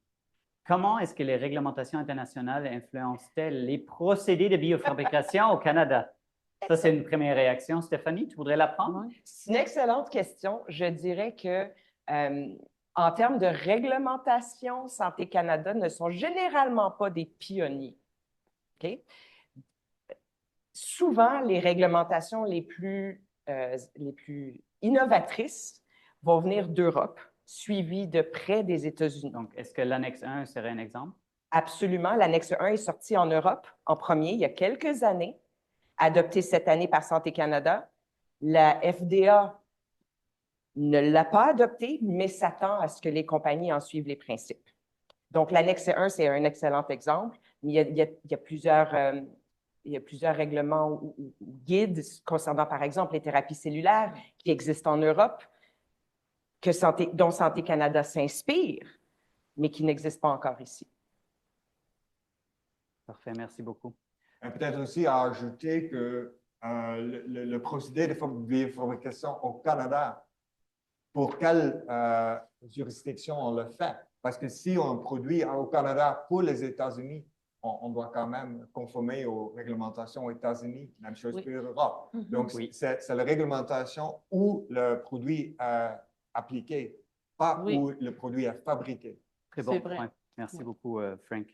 comment est-ce que les réglementations internationales influencent-elles les procédés de biofabrication au Canada? Ça, c'est une première réaction. Stéphanie, tu voudrais la prendre? C'est une excellente question. Je dirais que en termes de réglementation, Santé Canada ne sont généralement pas des pionniers. OK? Souvent, les réglementations les plus innovatrices vont venir d'Europe, suivies de près des États-Unis. Donc, est-ce que l'annexe 1 serait un exemple? Absolument. L'annexe 1 est sortie en Europe en premier il y a quelques années, adoptée cette année par Santé Canada. La FDA ne l'a pas adoptée, mais s'attend à ce que les compagnies en suivent les principes. Donc, l'annexe 1, c'est un excellent exemple, mais il y a plusieurs règlements ou guides concernant, par exemple, les thérapies cellulaires qui existent en Europe, dont Santé Canada s'inspire, mais qui n'existent pas encore ici. Parfait, merci beaucoup. Peut-être aussi à ajouter que le procédé de biofabrication au Canada, pour quelle jurisdiction on le fait? Parce que si on produit au Canada pour les États-Unis, on doit quand même conformer aux réglementations aux États-Unis, même chose pour l'Europe. Donc, c'est la réglementation où le produit est appliqué, pas où le produit est fabriqué. Très bon point. Merci beaucoup, Frank.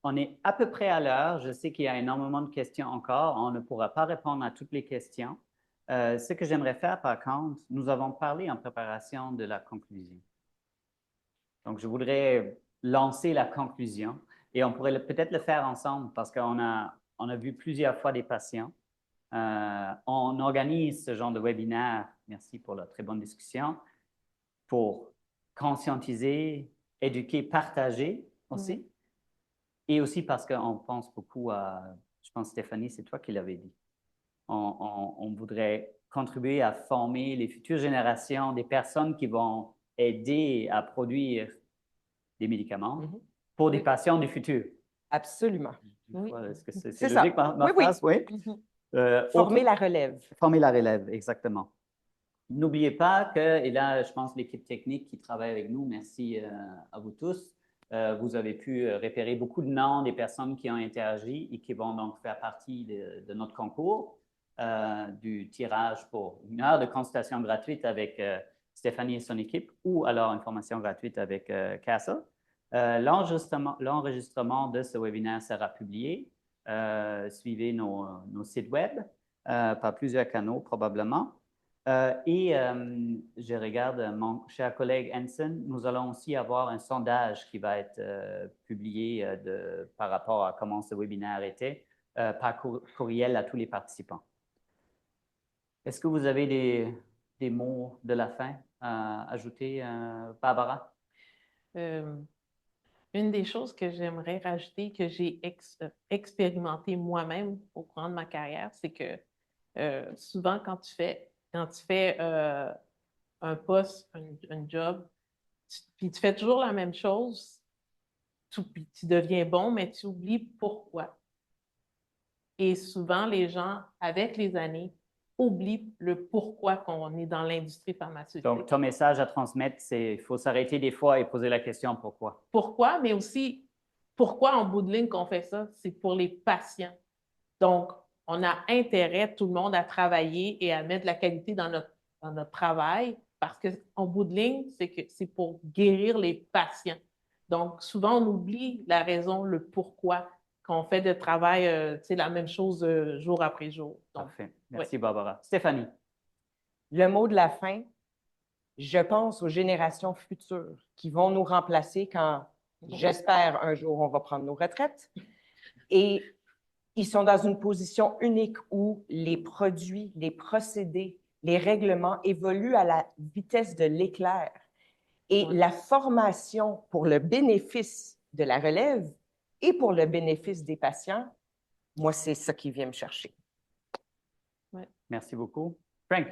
On est à peu près à l'heure. Je sais qu'il y a énormément de questions encore. On ne pourra pas répondre à toutes les questions. Ce que j'aimerais faire, par contre, nous avons parlé en préparation de la conclusion. Donc, je voudrais lancer la conclusion et on pourrait peut-être le faire ensemble parce qu'on a vu plusieurs fois des patients. On organise ce genre de webinaire, merci pour la très bonne discussion, pour conscientiser, éduquer, partager aussi. Et aussi parce qu'on pense beaucoup à, je pense Stéphanie, c'est toi qui l'avais dit. On voudrait contribuer à former les futures générations des personnes qui vont aider à produire des médicaments pour des patients du futur. Absolument. Est-ce que c'est logique, ma phrase? Oui. Former la relève. Former la relève, exactement. N'oubliez pas que, et là, je pense l'équipe technique qui travaille avec nous, merci à vous tous. Vous avez pu repérer beaucoup de noms des personnes qui ont interagi et qui vont donc faire partie de notre concours du tirage pour 1 heure de consultation gratuite avec Stéphanie et son équipe ou alors une formation gratuite avec Castle. L'enregistrement de ce webinaire sera publié. Suivez nos sites web par plusieurs canaux probablement. Je regarde mon cher collègue Hansen, nous allons aussi avoir un sondage qui va être publié par rapport à comment ce webinaire était par courriel à tous les participants. Est-ce que vous avez des mots de la fin à ajouter, Barbara? Une des choses que j'aimerais rajouter, que j'ai expérimenté moi-même au cours de ma carrière, c'est que souvent quand tu fais un poste, un job, puis tu fais toujours la même chose, puis tu deviens bon, mais tu oublies pourquoi. Et souvent, les gens, avec les années, oublient le pourquoi qu'on est dans l'industrie pharmaceutique. Donc, ton message à transmettre, c'est qu'il faut s'arrêter des fois et poser la question pourquoi. Pourquoi, mais aussi pourquoi en bout de ligne qu'on fait ça, c'est pour les patients. Donc, on a intérêt, tout le monde, à travailler et à mettre de la qualité dans notre travail parce qu'en bout de ligne, c'est pour guérir les patients. Donc, souvent, on oublie la raison, le pourquoi qu'on fait de travail, la même chose jour après jour. Donc, Parfait. Merci, Barbara. Stéphanie. Le mot de la fin, je pense aux générations futures qui vont nous remplacer quand, j'espère, un jour, on va prendre nos retraites. Et ils sont dans une position unique où les produits, les procédés, les règlements évoluent à la vitesse de l'éclair. Et la formation pour le bénéfice de la relève et pour le bénéfice des patients, moi, c'est ça qui vient me chercher. ouais. Merci beaucoup. Frank.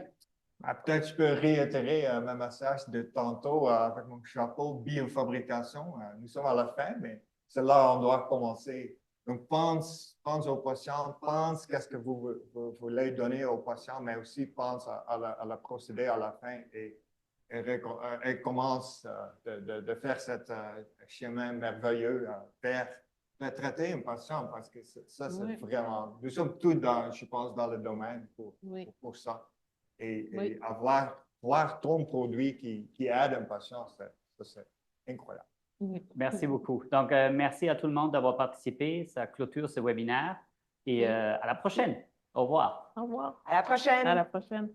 Peut-être je peux réitérer mon message de tantôt avec mon chapeau biofabrication. Nous sommes à la fin, mais c'est là où on doit commencer. Donc, pense aux patients, pense qu'est-ce que vous voulez donner aux patients, mais aussi pense à la procédé à la fin et commence de faire ce chemin merveilleux vers traiter un patient parce que ça, c'est vraiment, nous sommes tous, je pense, dans le domaine pour ça. Et voir ton produit qui aide un patient, ça, c'est incroyable. Merci beaucoup. Donc, merci à tout le monde d'avoir participé. Ça clôture ce webinaire et à la prochaine. Au revoir. Au revoir. À la prochaine. À la prochaine.